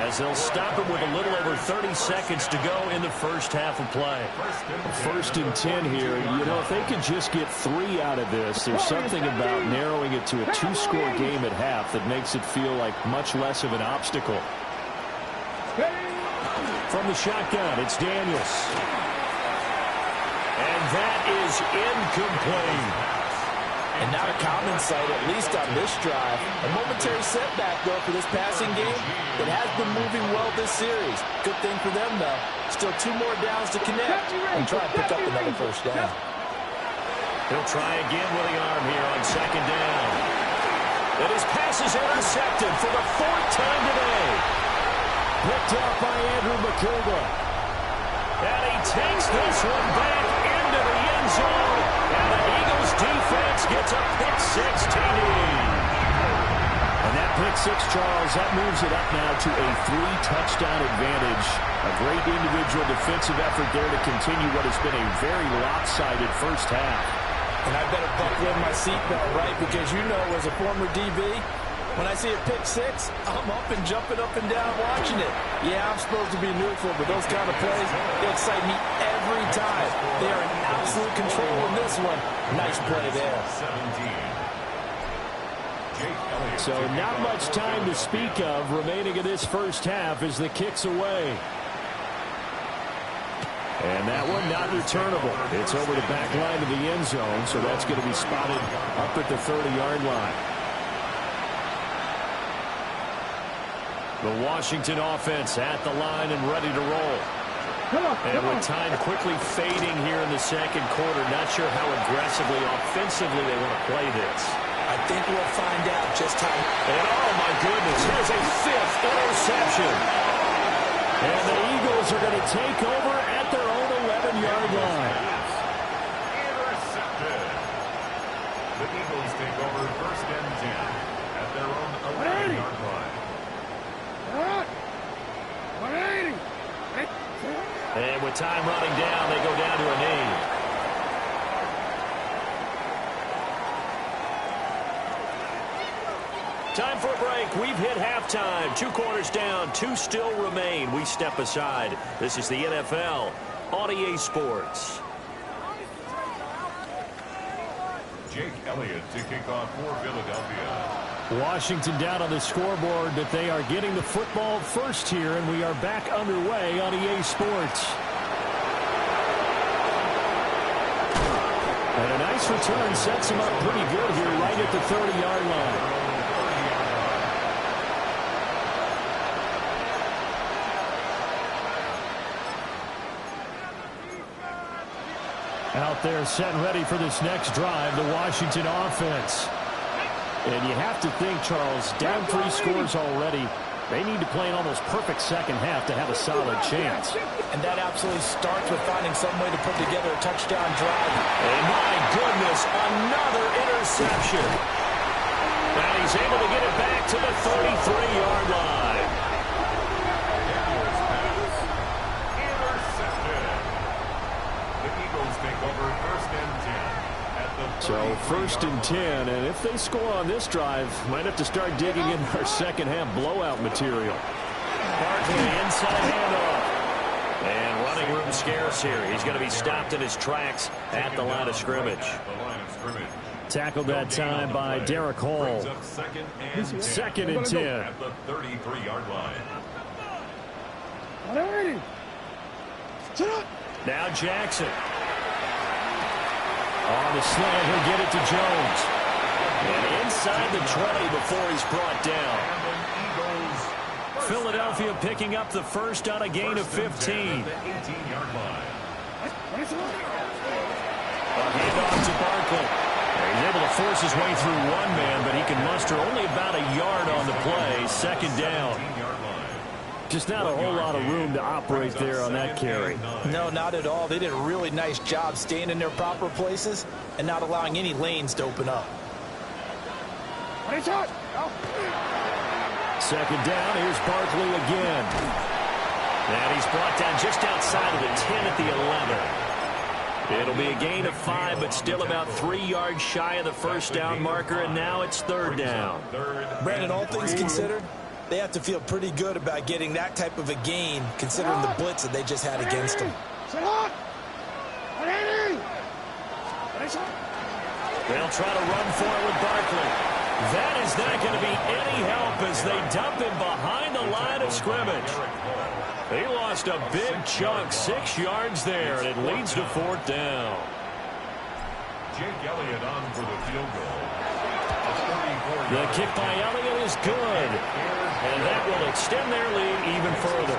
[SPEAKER 1] as they'll stop it with a little over 30 seconds to go in the first half of play. 1st and 10 here. You know, if they could just get 3 out of this, there's something about narrowing it to a 2-score game at half that makes it feel like much less of an obstacle. From the shotgun, it's Daniels. And that is incomplete.
[SPEAKER 2] And not a common sight, at least on this drive. A momentary setback, though, for this passing game. It has been moving well this series. Good thing for them, though. Still 2 more downs to connect and try and pick up another first down.
[SPEAKER 1] He'll try again with the arm here on 2nd down. And his pass is intercepted for the 4th time today. Picked up by Andrew McCullough. And he takes this one back into the end zone. And the Eagles defense gets a pick 6 TD. And that pick 6, Charles, that moves it up now to a 3-touchdown advantage. A great individual defensive effort there to continue what has been a very lopsided first half.
[SPEAKER 2] And I better buckle in my seatbelt, right? Because you know, as a former DB, when I see a pick 6, I'm up and jumping up and down watching it. Yeah, I'm supposed to be neutral, but those kind of plays, they excite me every time. They are in absolute control in this one. Nice play there.
[SPEAKER 1] So not much time to speak of remaining in this first half as the kick's away. And that one not returnable. It's over the back line of the end zone, so that's going to be spotted up at the 30-yard line. The Washington offense at the line and ready to roll. And with time quickly fading here in the second quarter, not sure how aggressively, offensively they want to play this.
[SPEAKER 2] I think we'll find out just how.
[SPEAKER 1] And oh my goodness, here's a 5th interception. And the Eagles are going to take over at their own 11-yard line.
[SPEAKER 3] Intercepted. The Eagles take over 1st and 10 at their own 11-yard line.
[SPEAKER 1] And with time running down, they go down to a knee. Time for a break. We've hit halftime. 2 quarters down, 2 still remain. We step aside. This is the NFL on EA Sports.
[SPEAKER 3] Jake Elliott to kick off for Philadelphia.
[SPEAKER 1] Washington down on the scoreboard, but they are getting the football first here, and we are back underway on EA Sports. And a nice return sets him up pretty good here right at the 30-yard line. Out there set and ready for this next drive, the Washington offense. And you have to think, Charles, down 3 scores already. They need to play an almost perfect second half to have a solid chance.
[SPEAKER 2] And that absolutely starts with finding some way to put together a touchdown drive.
[SPEAKER 1] And my goodness, another interception. And he's able to get it back to the 33-yard line. So 1st and 10, and if they score on this drive, might have to start digging in our second half blowout material.
[SPEAKER 5] Barkley inside handoff. And running room scarce here. He's going to be stopped in his tracks at the line of scrimmage.
[SPEAKER 1] Tackled that time by Derek Hall. 2nd and 10.
[SPEAKER 3] At the 33-yard line.
[SPEAKER 5] Now Jackson.
[SPEAKER 1] On the slant, he'll get it to Jones.
[SPEAKER 5] And inside the 20 before he's brought down.
[SPEAKER 1] Philadelphia picking up the first on a gain of 15.
[SPEAKER 3] A 18-yard line.
[SPEAKER 5] A handoff to Barkley.
[SPEAKER 1] He's able to force his way through one man, but he can muster only about a yard on the play. 2nd down. Just not a whole lot of room to operate there on that carry.
[SPEAKER 2] No, not at all. They did a really nice job staying in their proper places and not allowing any lanes to open up.
[SPEAKER 1] 2nd down, here's Barkley again.
[SPEAKER 5] And he's brought down just outside of the 10 at the 11. It'll be a gain of 5, but still about 3 yards shy of the first down marker, and now it's 3rd down.
[SPEAKER 2] Brandon, all things considered, they have to feel pretty good about getting that type of a gain, considering the blitz that they just had against them.
[SPEAKER 5] They'll try to run for it with Barkley. That is not going to be any help as they dump him behind the line of scrimmage. He lost a big chunk, 6 yards there, and it leads to 4th down.
[SPEAKER 3] Jake Elliott on for the field goal.
[SPEAKER 1] The kick by Elliott is good, and that will extend their lead even further.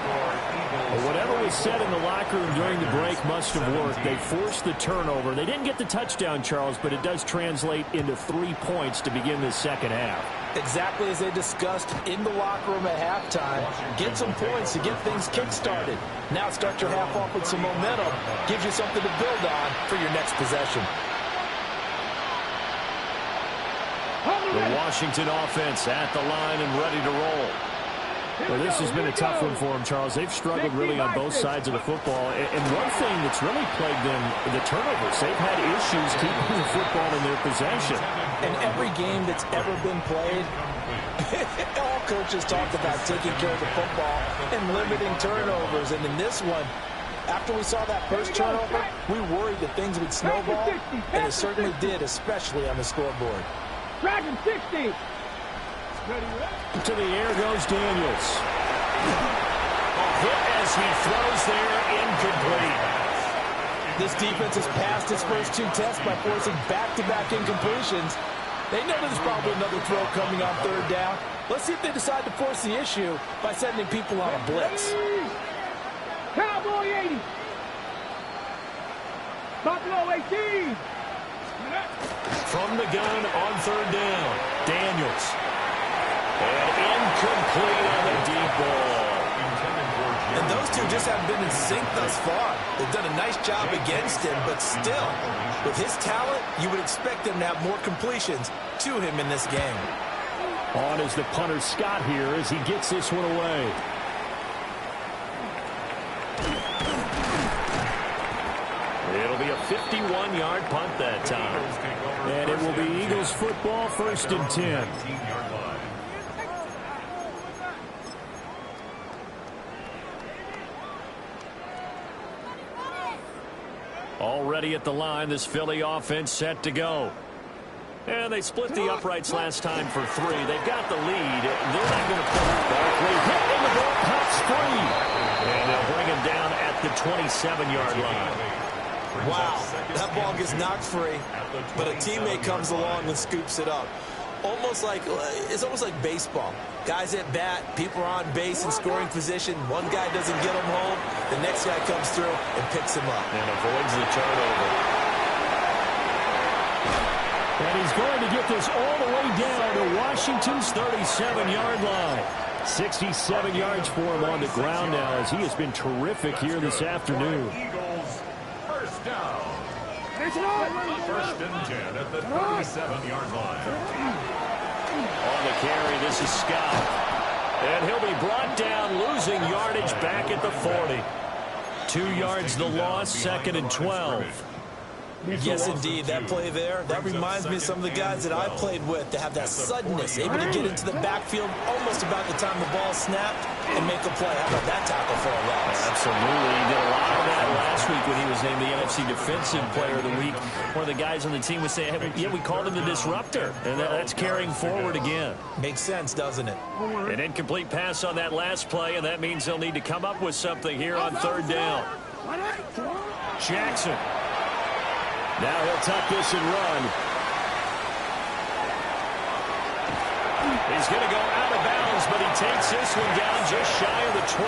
[SPEAKER 1] Well, whatever was said in the locker room during the break must have worked. They forced the turnover. They didn't get the touchdown, Charles, but it does translate into 3 points to begin the second half.
[SPEAKER 2] Exactly as they discussed in the locker room at halftime. Get some points to get things kick-started. Now start your half off with some momentum. Gives you something to build on for your next possession.
[SPEAKER 1] The Washington offense at the line and ready to roll. Well, this has been a tough one for them, Charles. They've struggled really on both sides of the football. And one thing that's really plagued them, the turnovers. They've had issues keeping the football in their possession.
[SPEAKER 2] In every game that's ever been played, all coaches talk about taking care of the football and limiting turnovers. And in this one, after we saw that first turnover, we worried that things would snowball, and it certainly did, especially on the scoreboard.
[SPEAKER 4] Dragon 60.
[SPEAKER 1] To the air goes Daniels.
[SPEAKER 5] A hit as he throws there, incomplete.
[SPEAKER 2] This defense has passed its first 2 tests by forcing back-to-back incompletions. They know there's probably another throw coming on 3rd down. Let's see if they decide to force the issue by sending people on a blitz.
[SPEAKER 4] Cowboy 80. Buffalo 18.
[SPEAKER 5] From the gun on 3rd down, Daniels. And incomplete on the deep ball.
[SPEAKER 2] And those two just haven't been in sync thus far. They've done a nice job against him, but still, with his talent, you would expect him to have more completions to him in this game.
[SPEAKER 1] On is the punter Scott here as he gets this one away. It'll be a 51-yard punt that time. And it will be Eagles football, 1st and 10. Already at the line, this Philly offense set to go. And they split the uprights last time for 3. They've got the lead. They're not going to put it. Barkley hit and the ball pops free. And they'll bring him down at the 27-yard line.
[SPEAKER 2] Wow, that ball gets knocked free, but a teammate comes along and scoops it up. It's almost like baseball. Guys at bat, people are on base in scoring position. One guy doesn't get him home. The next guy comes through and picks him up.
[SPEAKER 5] And avoids the turnover.
[SPEAKER 1] And he's going to get this all the way down to Washington's 37-yard line. 67 yards for him on the ground now as he has been terrific here this afternoon.
[SPEAKER 3] Eagles, first down. 1st and 10 at the 37-yard line.
[SPEAKER 5] On the carry, this is Scott. And he'll be brought down, losing yardage back at the 40.
[SPEAKER 1] 2 yards the loss, 2nd and 12.
[SPEAKER 2] Yes, indeed. That play there, that reminds me of some of the guys that I played with to have that suddenness, able to get into the backfield almost about the time the ball snapped and make a play. How about that tackle for a loss?
[SPEAKER 1] Absolutely. He did a lot of that last week when he was named the NFC Defensive Player of the Week. One of the guys on the team was saying, hey, yeah, we called him the disruptor, and that's carrying forward again.
[SPEAKER 2] Makes sense, doesn't it?
[SPEAKER 1] An incomplete pass on that last play, and that means they'll need to come up with something here on third down. Jackson. Now he'll tuck this and run. He's going to go out of bounds, but he takes this one down just shy of the 20.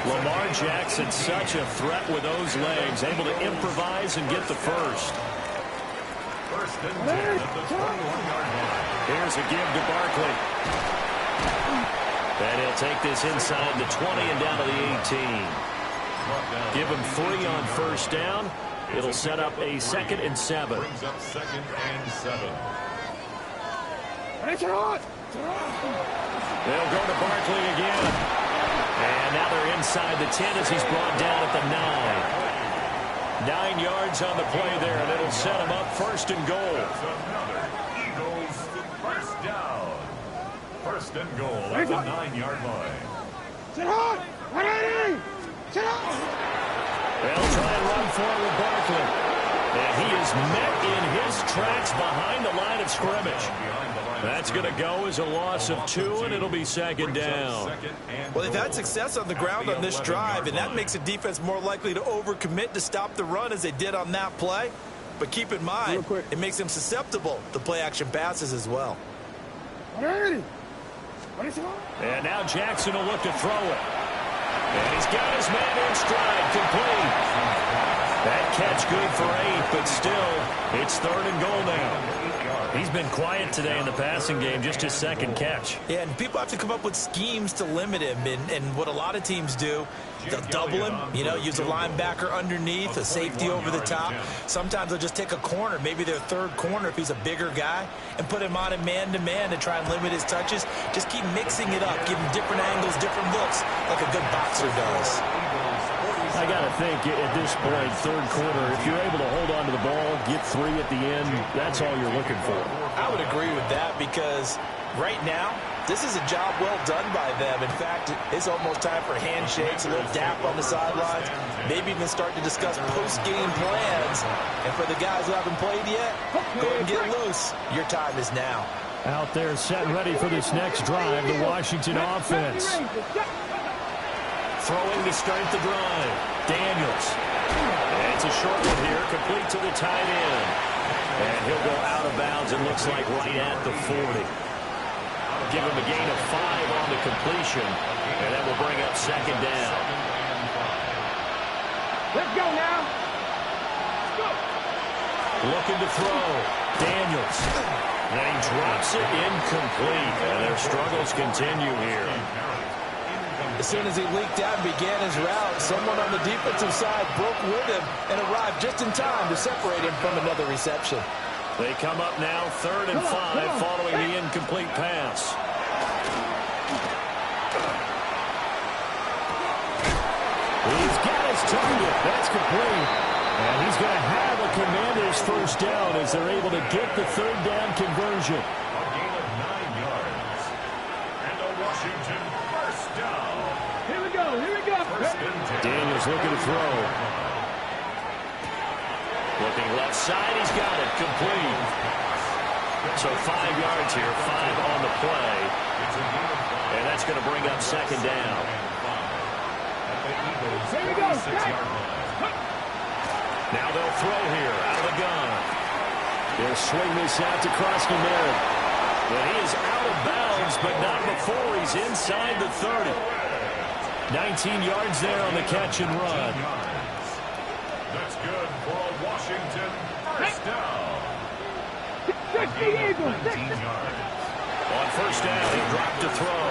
[SPEAKER 1] Lamar Jackson, such a threat with those legs, able to improvise and get the first.
[SPEAKER 3] First and 10 at the 21-yard line.
[SPEAKER 1] Here's a give to Barkley. And he'll take this inside the 20 and down to the 18. Give him 3 on first down. It'll set up a 2nd and 7.
[SPEAKER 3] Brings up 2nd and 7.
[SPEAKER 1] They'll go to Barkley again. And now they're inside the 10 as he's brought down at the 9. 9 yards on the play there, and it'll set him up 1st and goal.
[SPEAKER 3] That's another Eagles first down. 1st and goal at the 9-yard line.
[SPEAKER 4] Sit hard! 180! Sit hard!
[SPEAKER 1] They'll try and run forward with Barkley. And he is met in his tracks behind the line of scrimmage. That's going to go as a loss of 2, and it'll be 2nd down.
[SPEAKER 2] Well, they've had success on the ground on this drive, and that makes the defense more likely to overcommit to stop the run as they did on that play. But keep in mind, it makes them susceptible to play-action passes as well.
[SPEAKER 4] 180!
[SPEAKER 1] And now Jackson will look to throw it. And he's got his man in stride, complete. That catch good for 8, but still, it's 3rd and goal now. He's been quiet today in the passing game, just his 2nd catch.
[SPEAKER 2] Yeah, and people have to come up with schemes to limit him. And what a lot of teams do, they'll double him, use a linebacker underneath, a safety over the top. Sometimes they'll just take a corner, maybe their 3rd corner if he's a bigger guy, and put him on a man-to-man to try and limit his touches. Just keep mixing it up, give him different angles, different looks, like a good boxer does.
[SPEAKER 1] I got to think at this point, 3rd quarter, if you're able to hold on to the ball, get 3 at the end, that's all you're looking for.
[SPEAKER 2] I would agree with that because right now, this is a job well done by them. In fact, it's almost time for handshakes, a little dap on the sidelines, maybe even start to discuss post-game plans. And for the guys who haven't played yet, go ahead and get loose. Your time is now.
[SPEAKER 1] Out there set and ready for this next drive, the Washington offense. Throwing to start the drive. Daniels. And it's a short one here, complete to the tight end. And he'll go out of bounds, it looks like right at the 40. Give him a gain of 5 on the completion, and that will bring up 2nd down.
[SPEAKER 4] Let's go now. Let's go.
[SPEAKER 1] Looking to throw. Daniels. And he drops it incomplete. And their struggles continue here.
[SPEAKER 2] As soon as he leaked out and began his route, someone on the defensive side broke with him and arrived just in time to separate him from another reception.
[SPEAKER 1] They come up now 3rd and 5 following the incomplete pass. He's got his target. That's complete. And he's going to have a Commanders first down as they're able to get the 3rd down conversion.
[SPEAKER 3] A gain of 9 yards. And a Washington first down.
[SPEAKER 4] Here we go. Here we go.
[SPEAKER 1] Daniels looking to throw. Looking left side. He's got it. Complete. So 5 yards here. 5 on the play. And that's going to bring up 2nd down.
[SPEAKER 4] Here we go.
[SPEAKER 1] Now they'll throw here out of the gun. They'll swing this out to Krasnodar. But he is out of bounds, but not before he's inside the 30. 19 yards there on the catch and run.
[SPEAKER 3] That's good for a Washington first down.
[SPEAKER 4] 60 Eagles.
[SPEAKER 3] 19 yards.
[SPEAKER 1] On first down, he dropped to throw.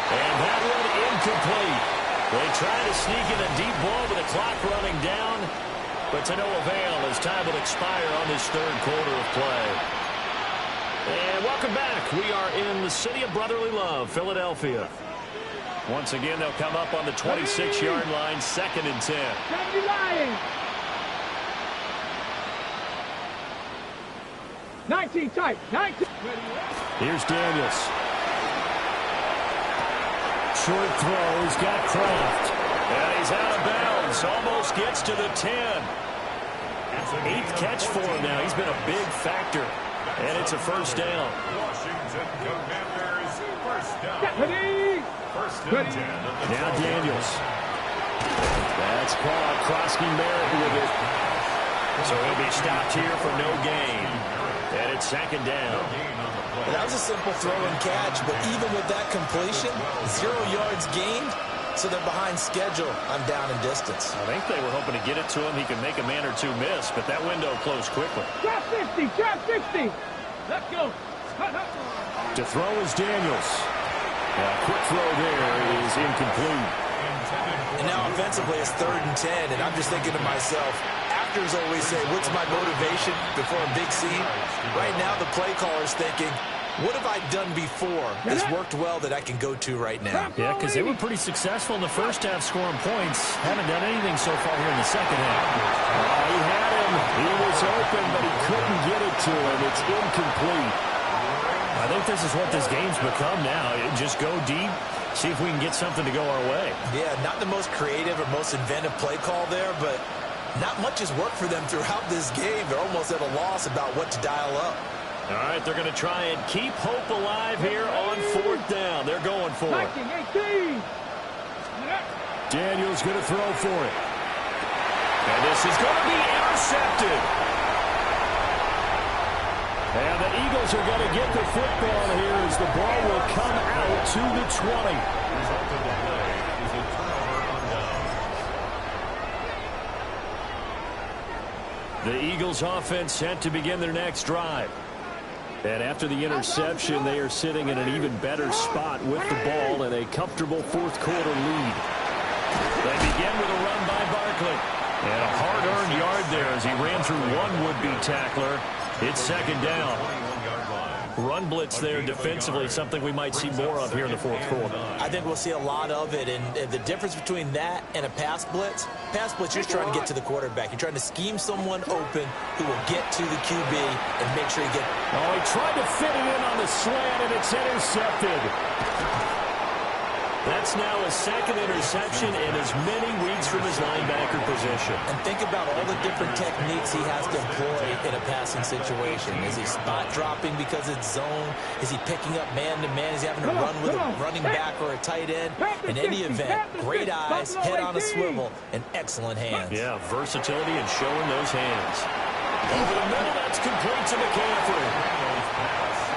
[SPEAKER 1] And that one incomplete. They try to sneak in a deep ball with the clock running down, but to no avail as time will expire on this 3rd quarter of play. And welcome back. We are in the city of brotherly love, Philadelphia. Once again, they'll come up on the 26-yard line, 2nd and 10.
[SPEAKER 4] 19 tight. 19.
[SPEAKER 1] Here's Daniels. Short throw. He's got Kraft. And he's out of bounds. Almost gets to the 10. 8th catch for him now. He's been a big factor. And it's a first down.
[SPEAKER 3] Washington Commanders first down.
[SPEAKER 4] Ready.
[SPEAKER 3] First and 10.
[SPEAKER 1] Now Daniels. That's caught. Krosky Merritt with it. So he'll be stopped here for no gain. And it's second down.
[SPEAKER 2] That was a simple throw and catch, but even with that completion, 0 yards gained, so they're behind schedule on down and distance.
[SPEAKER 1] I think they were hoping to get it to him. He could make a man or two miss, but that window closed quickly.
[SPEAKER 4] Drop 60. Drop 60. Let's go.
[SPEAKER 1] To throw is Daniels. A quick throw there is incomplete.
[SPEAKER 2] And now offensively, it's 3rd and 10, and I'm just thinking to myself, actors always say, what's my motivation before a big scene? Right now, the play caller's thinking, what have I done before that's worked well that I can go to right now?
[SPEAKER 1] Yeah, because they were pretty successful in the first half scoring points. Haven't done anything so far here in the second half. He had him. He was open, but he couldn't get it to him. It's incomplete. I think this is what this game's become now. Just go deep, see if we can get something to go our way.
[SPEAKER 2] Yeah, not the most creative or most inventive play call there, but not much has worked for them throughout this game. They're almost at a loss about what to dial up.
[SPEAKER 1] All right, they're going to try and keep hope alive here on 4th down. They're going for it.
[SPEAKER 4] 18.
[SPEAKER 1] Daniels going to throw for it. And this is going to be intercepted. And the Eagles are going to get the football here as the ball will come out to the 20.
[SPEAKER 3] Result of the play is a turnover on down.
[SPEAKER 1] The Eagles offense set to begin their next drive. And after the interception, they are sitting in an even better spot with the ball and a comfortable 4th quarter lead. They begin with a run by Barkley. And a hard-earned yard there as he ran through one would-be tackler. It's second down. Run blitz there defensively, something we might see more of here in the 4th quarter.
[SPEAKER 2] I think we'll see a lot of it, and the difference between that and a pass blitz, you're trying to get to the quarterback. You're trying to scheme someone open who will get to the QB and make sure you get...
[SPEAKER 1] Oh, he tried to fit it in on the slant, and it's intercepted. That's now his 2nd interception in as many weeks from his linebacker position.
[SPEAKER 2] And think about all the different techniques he has to employ in a passing situation. Is he spot dropping because it's zone? Is he picking up man-to-man? Is he having to run with a running back or a tight end? In any event, great eyes, head on a swivel, and excellent hands.
[SPEAKER 1] Yeah, versatility and showing those hands. Over the middle, that's complete to McCaffrey.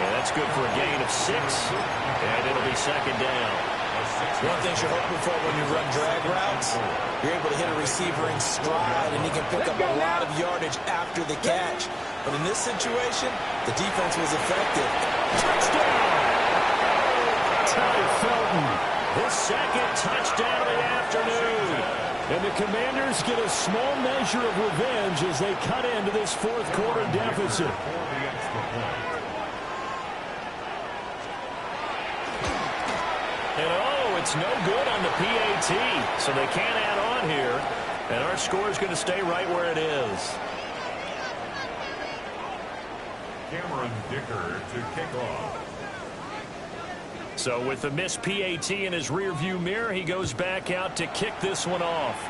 [SPEAKER 1] And that's good for a gain of 6. And it'll be second down.
[SPEAKER 2] One thing you're hoping for when you run drag routes, you're able to hit a receiver in stride, and he can pick up a lot of yardage after the catch. But in this situation, the defense was effective.
[SPEAKER 1] Touchdown! Ty Felton, his 2nd touchdown of the afternoon. And the Commanders get a small measure of revenge as they cut into this 4th quarter deficit. It's no good on the PAT, so they can't add on here. And our score is going to stay right where it is.
[SPEAKER 3] Cameron Dicker to kick off.
[SPEAKER 1] So with the missed PAT in his rearview mirror, he goes back out to kick this one off.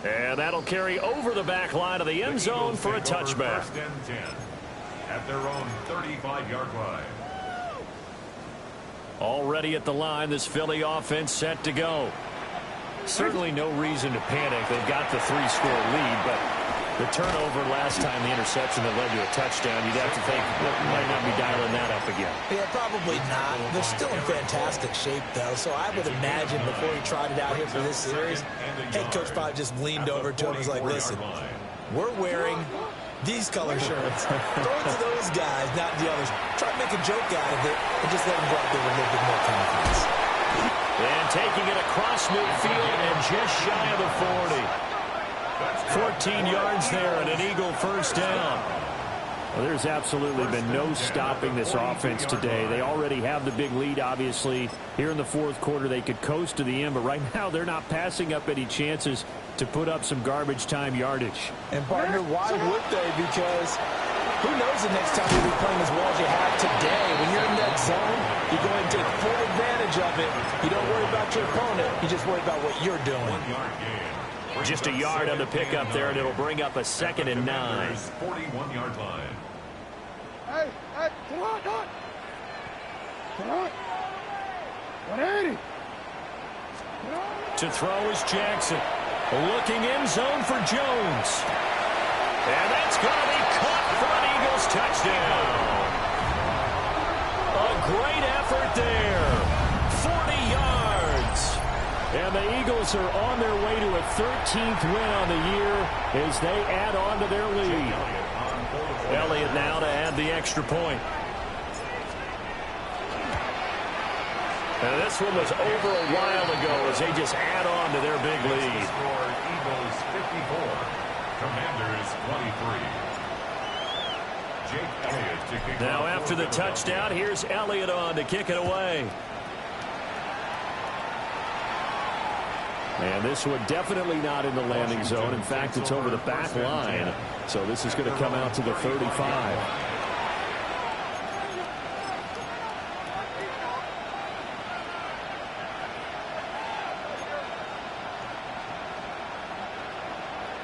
[SPEAKER 1] And that'll carry over the back line of the end zone for a touchback.
[SPEAKER 3] 1st and 10 at their own 35-yard line.
[SPEAKER 1] Already at the line, this Philly offense set to go. Certainly no reason to panic. They've got the 3-score lead, but the turnover last time, the interception that led to a touchdown, you'd have to think, well, might not be dialing that up again.
[SPEAKER 2] Yeah, probably not. They're still in fantastic shape, though, so I would imagine before he tried it out here for this series, head coach probably just leaned over to him and was like, listen, we're wearing these color shirts. Throw it to those guys, not the others. Try to make a joke out of it and just let them go out there with a little bit more confidence.
[SPEAKER 1] And taking it across midfield and just shy of the 40. 14 yards there and an Eagle first down. Well, there's absolutely been no stopping this offense today. They already have the big lead, obviously. Here in the fourth quarter, they could coast to the end, but right now they're not passing up any chances to put up some garbage time yardage.
[SPEAKER 2] And, partner, why would they? Because who knows the next time you'll be playing as well as you have today. When you're in that zone, you go and take full advantage of it. You don't worry about your opponent. You just worry about what you're doing.
[SPEAKER 1] Just a yard on the pickup there, and it'll bring up a 2nd and 9.
[SPEAKER 3] 41-yard line.
[SPEAKER 4] Hey, come on, Come on. 180.
[SPEAKER 1] To throw is Jackson. Looking in zone for Jones. And that's going to be caught for an Eagles touchdown. A great effort there. 40 yards. And the Eagles are on their way to a 13th win on the year as they add on to their lead. Elliott now to add the extra point. And this one was over a while ago as they just add on to their big lead.
[SPEAKER 3] Eagles 54, Commanders 23. Jake Elliott to kick
[SPEAKER 1] Now
[SPEAKER 3] off
[SPEAKER 1] after the touchdown, here's Elliott on to kick it away. And this one definitely not in the landing zone. In fact, it's over the back line. So this is going to come out to the 35.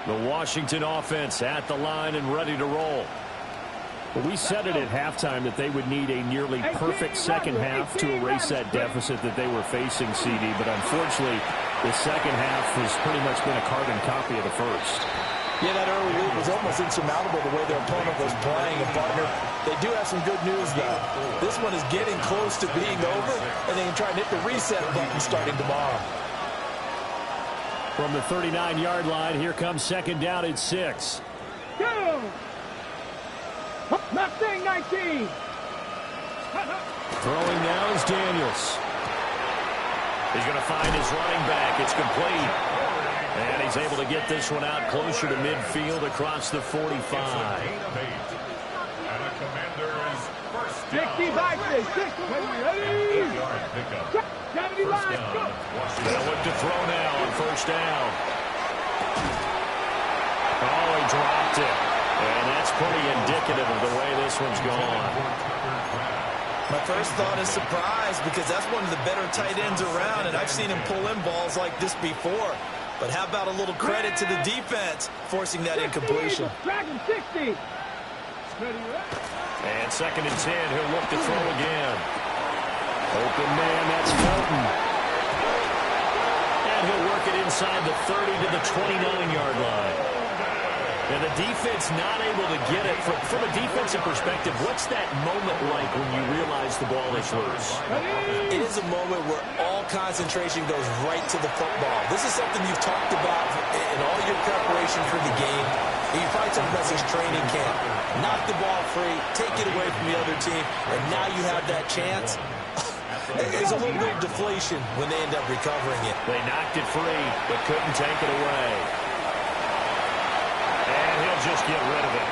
[SPEAKER 1] The Washington offense at the line and ready to roll. Well, we said it at halftime that they would need a nearly perfect second half to erase that deficit that they were facing, CD. But unfortunately, the second half has pretty much been a carbon copy of the first.
[SPEAKER 2] Yeah, that early lead was almost insurmountable the way their opponent was playing. And, partner, they do have some good news, though. This one is getting close to being over, and they can try and hit the reset button starting tomorrow.
[SPEAKER 1] From the 39-yard line, here comes 2nd down at 6.
[SPEAKER 4] Go! Mustang 19.
[SPEAKER 1] Throwing now is Daniels. He's going to find his running back. It's complete. And he's able to get this one out closer to midfield across the 45.
[SPEAKER 3] And a Commanders first down.
[SPEAKER 4] 65, 6. Ready?
[SPEAKER 3] 8-yard pickup.
[SPEAKER 4] 70
[SPEAKER 3] First
[SPEAKER 4] line,
[SPEAKER 3] down,
[SPEAKER 4] go!
[SPEAKER 3] Washington.
[SPEAKER 1] They'll look to throw now on 1st down. Oh, he dropped it. And that's pretty indicative of the way this one's gone.
[SPEAKER 2] My first thought is surprise because that's one of the better tight ends around, and I've seen him pull in balls like this before. But how about a little credit to the defense forcing that incompletion?
[SPEAKER 4] Dragon 60.
[SPEAKER 1] And 2nd and 10, he'll look to throw again. Open man, that's Felton. And he'll work it inside the 30 to the 29-yard line. And the defense not able to get it. From a defensive perspective, what's that moment like when you realize the ball is loose?
[SPEAKER 2] It is a moment where all concentration goes right to the football. This is something you've talked about in all your preparation for the game. You probably talked about this training camp. Knock the ball free, take it away from the other team, and now you have that chance. There's a little bit of deflation when they end up recovering it.
[SPEAKER 1] They knocked it free, but couldn't take it away. And he'll just get rid of it.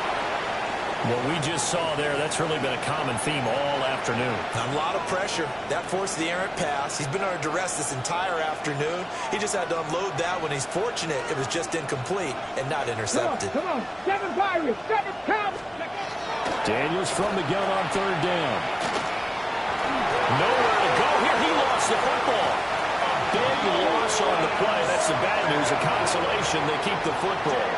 [SPEAKER 1] What we just saw there, that's really been a common theme all afternoon.
[SPEAKER 2] A lot of pressure. That forced the errant pass. He's been under duress this entire afternoon. He just had to unload that when he's fortunate it was just incomplete and not intercepted.
[SPEAKER 4] Come on. 7 Pirates. 7 Cubs.
[SPEAKER 1] Daniels from the gun on 3rd down. Nowhere to go here. He lost the football. A big loss on the play. That's the bad news. A consolation. They keep the football.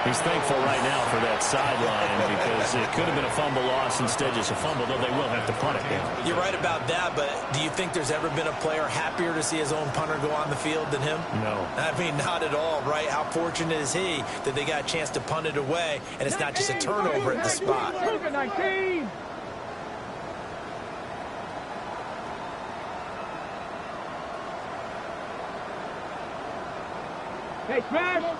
[SPEAKER 1] He's thankful right now for that sideline because it could have been a fumble loss, instead just a fumble, though they will have to punt it down.
[SPEAKER 2] You're right about that, but do you think there's ever been a player happier to see his own punter go on the field than him?
[SPEAKER 1] No.
[SPEAKER 2] I mean, not at all, right? How fortunate is he that they got a chance to punt it away, and it's not just a turnover at the spot.
[SPEAKER 4] 19. Hey, Smash.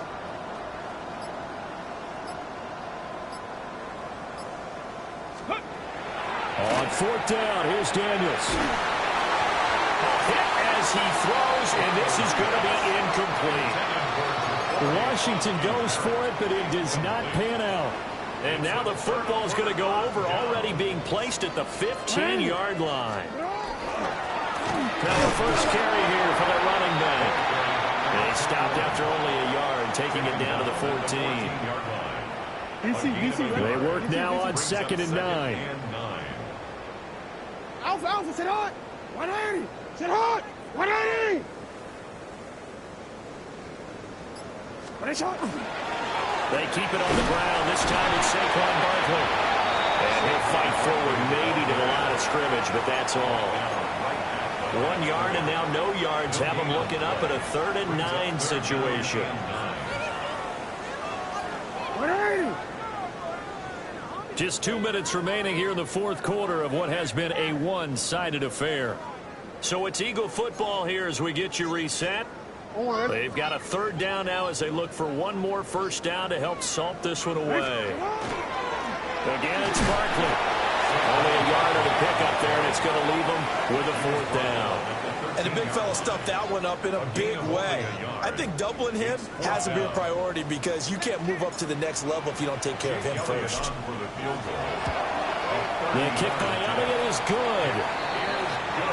[SPEAKER 1] On 4th down, here's Daniels. Hit as he throws, and this is going to be incomplete. Washington goes for it, but it does not pan out. And now the football is going to go over, already being placed at the 15-yard line. Now the first carry here for the running back. They stopped after only a yard, taking it down to the 14. They work now on 2nd and 9.
[SPEAKER 4] Alpha, sit hard. 180. Sit hard. 180.
[SPEAKER 1] They keep it on the ground. This time it's Saquon Barkley. And he'll fight forward maybe to the line of scrimmage, but that's all. 1 yard and now no yards. Have them looking up at a 3rd and 9 situation.
[SPEAKER 4] 180.
[SPEAKER 1] Just 2 minutes remaining here in the 4th quarter of what has been a one-sided affair. So it's Eagle football here as we get you reset. They've got a 3rd down now as they look for one more first down to help salt this one away. Again, it's Barkley. Only a yard of the pickup there, and it's going to leave them with a 4th down.
[SPEAKER 2] And the big fella stuffed that one up in a big way. I think doubling him has to be a priority because you can't move up to the next level if you don't take care of him first.
[SPEAKER 1] The kick by Elliott is good.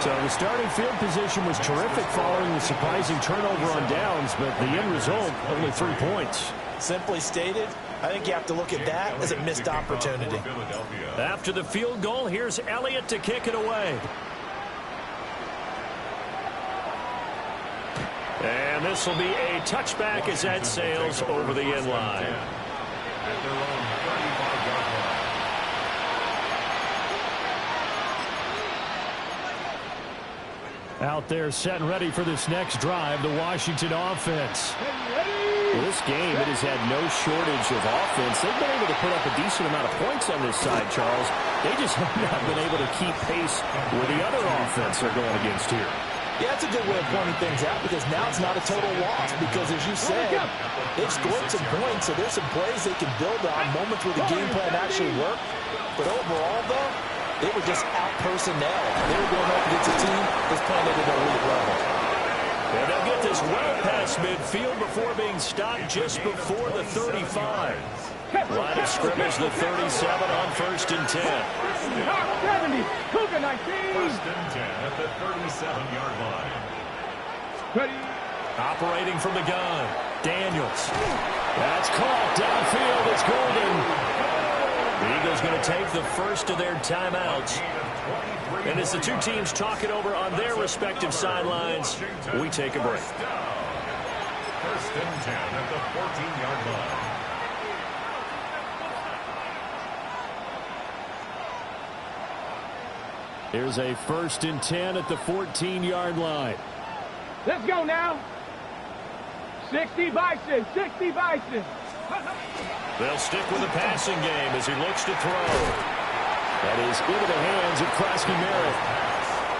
[SPEAKER 1] So the starting field position was terrific following the surprising turnover on downs, but the end result, only 3 points.
[SPEAKER 2] Simply stated, I think you have to look at that as a missed opportunity.
[SPEAKER 1] After the field goal, here's Elliott to kick it away. And this will be a touchback as that sails over the end line. Out there set and ready for this next drive, the Washington offense.
[SPEAKER 5] Well, this game, it has had no shortage of offense. They've been able to put up a decent amount of points on this side, Charles. They just have not been able to keep pace with the other offense they're going against here.
[SPEAKER 2] Yeah, that's a good way of pointing things out because now it's not a total loss because, as you said, they've scored some points, so there's some plays they can build on, moments where the game plan actually worked. But overall, though, they were just out-personnel. They were going up against a team that's playing at an elite level.
[SPEAKER 1] And they'll get this well past midfield before being stopped just before the 35. Line of scrimmage, the 37 on 1st and 10.
[SPEAKER 4] 70. Cougar 19.
[SPEAKER 3] 1st and 10 at the 37-yard line.
[SPEAKER 4] Ready.
[SPEAKER 1] Operating from the gun, Daniels. That's caught downfield. It's Golden. The Eagles going to take the first of their timeouts. And as the two teams talk it over on their respective sidelines, we take a break.
[SPEAKER 3] 1st and 10 at the 14-yard line.
[SPEAKER 1] Here's a 1st and 10 at the 14-yard line.
[SPEAKER 4] Let's go now. 60 Bison. 60 Bison.
[SPEAKER 1] They'll stick with the passing game as he looks to throw. That is into the hands of Krosky Merritt.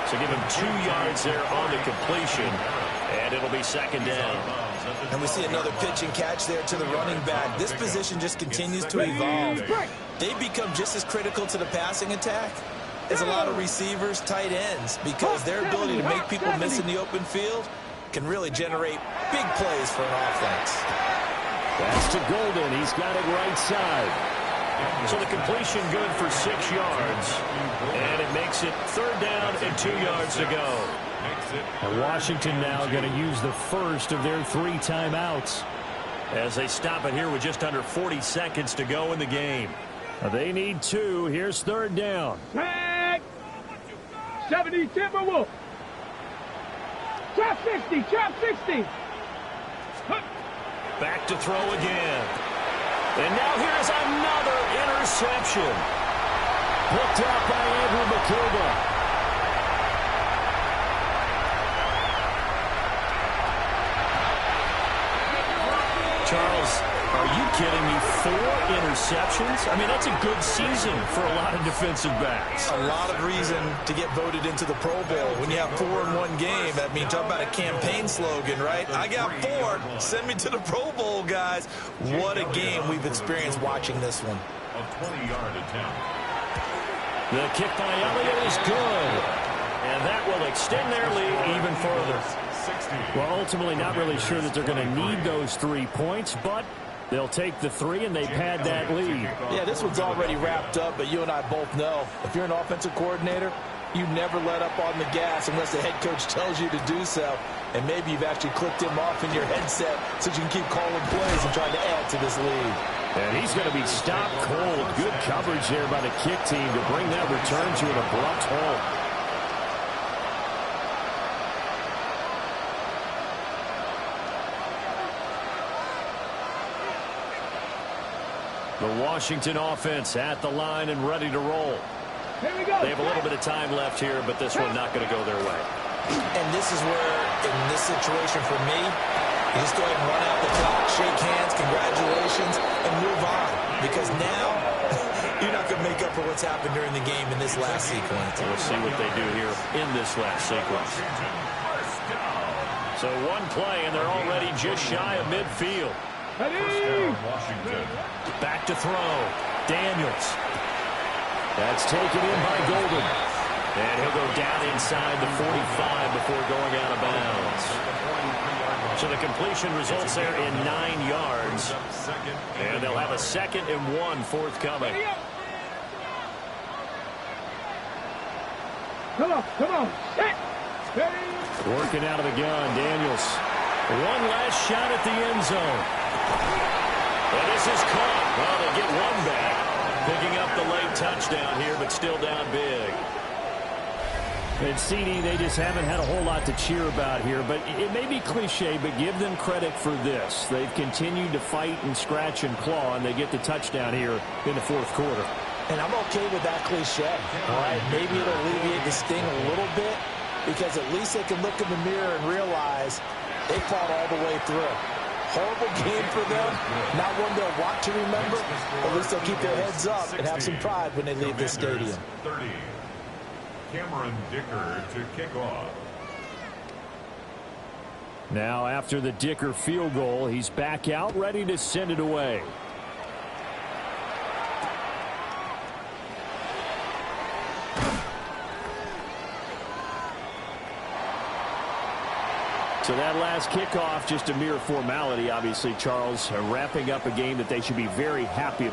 [SPEAKER 1] So give him 2 yards there on the completion, and it'll be 2nd down.
[SPEAKER 2] And we see another pitch and catch there to the running back. This position just continues to evolve. They become just as critical to the passing attack as a lot of receivers, tight ends, because their ability to make people miss in the open field can really generate big plays for an offense.
[SPEAKER 1] That's to Golden. He's got it right side. So the completion good for 6 yards. And it makes it 3rd down and 2 yards to go. And Washington now going to use the first of their 3 timeouts as they stop it here with just under 40 seconds to go in the game. They need 2. Here's 3rd down.
[SPEAKER 4] Tag. 70 Timberwolf. Trap 60. Trap 60.
[SPEAKER 1] Back to throw again. And now here's another interception. Picked up by Andrew McKilba. Charles, are you kidding me? 4 interceptions? I mean, that's a good season for a lot of defensive backs.
[SPEAKER 2] A lot of reason to get voted into the Pro Bowl. When you have 4 in one game, I mean, talk about a campaign slogan, right? I got 4. Send me to the Pro Bowl, guys. What a game we've experienced watching this one.
[SPEAKER 3] A 20-yard attempt.
[SPEAKER 1] The kick by Elliott is good. And that will extend their lead even further. Well, ultimately not really sure that they're going to need those 3 points, but They'll take the 3, and they've had that lead.
[SPEAKER 2] Yeah, this one's already wrapped up, but you and I both know if you're an offensive coordinator, you never let up on the gas unless the head coach tells you to do so. And maybe you've actually clicked him off in your headset so you can keep calling plays and trying to add to this lead.
[SPEAKER 1] And he's going to be stopped cold. Good coverage there by the kick team to bring that return to an abrupt halt. The Washington offense at the line and ready to roll.
[SPEAKER 4] Here we go.
[SPEAKER 1] They have a little bit of time left here, but this one not going to go their way.
[SPEAKER 2] And this is where, in this situation for me, you just go ahead and run out the clock, shake hands, congratulations, and move on. Because now, you're not going to make up for what's happened during the game in this last sequence.
[SPEAKER 1] We'll see what they do here in this last sequence. So one play, and they're already just shy of midfield.
[SPEAKER 3] Washington.
[SPEAKER 1] Back to throw. Daniels. That's taken in by Golden. And he'll go down inside the 45 before going out of bounds. So the completion results there in 9 yards. And they'll have a 2nd and 1 forthcoming.
[SPEAKER 4] Come on. Set.
[SPEAKER 1] Working out of the gun, Daniels. One last shot at the end zone. And this is caught. Well, they get one back. Picking up the late touchdown here, but still down big. And CD, they just haven't had a whole lot to cheer about here. But it may be cliche, but give them credit for this. They've continued to fight and scratch and claw, and they get the touchdown here in the 4th quarter.
[SPEAKER 2] And I'm okay with that cliche. All right, maybe it'll alleviate the sting a little bit because at least they can look in the mirror and realize they fought all the way through. Horrible game for them. Not one they'll want to remember. At least they'll keep their heads up and have some pride when they leave this stadium.
[SPEAKER 3] 30. Cameron Dicker to kick off.
[SPEAKER 1] Now after the Dicker field goal, he's back out ready to send it away. So that last kickoff, just a mere formality, obviously, Charles, wrapping up a game that they should be very happy about.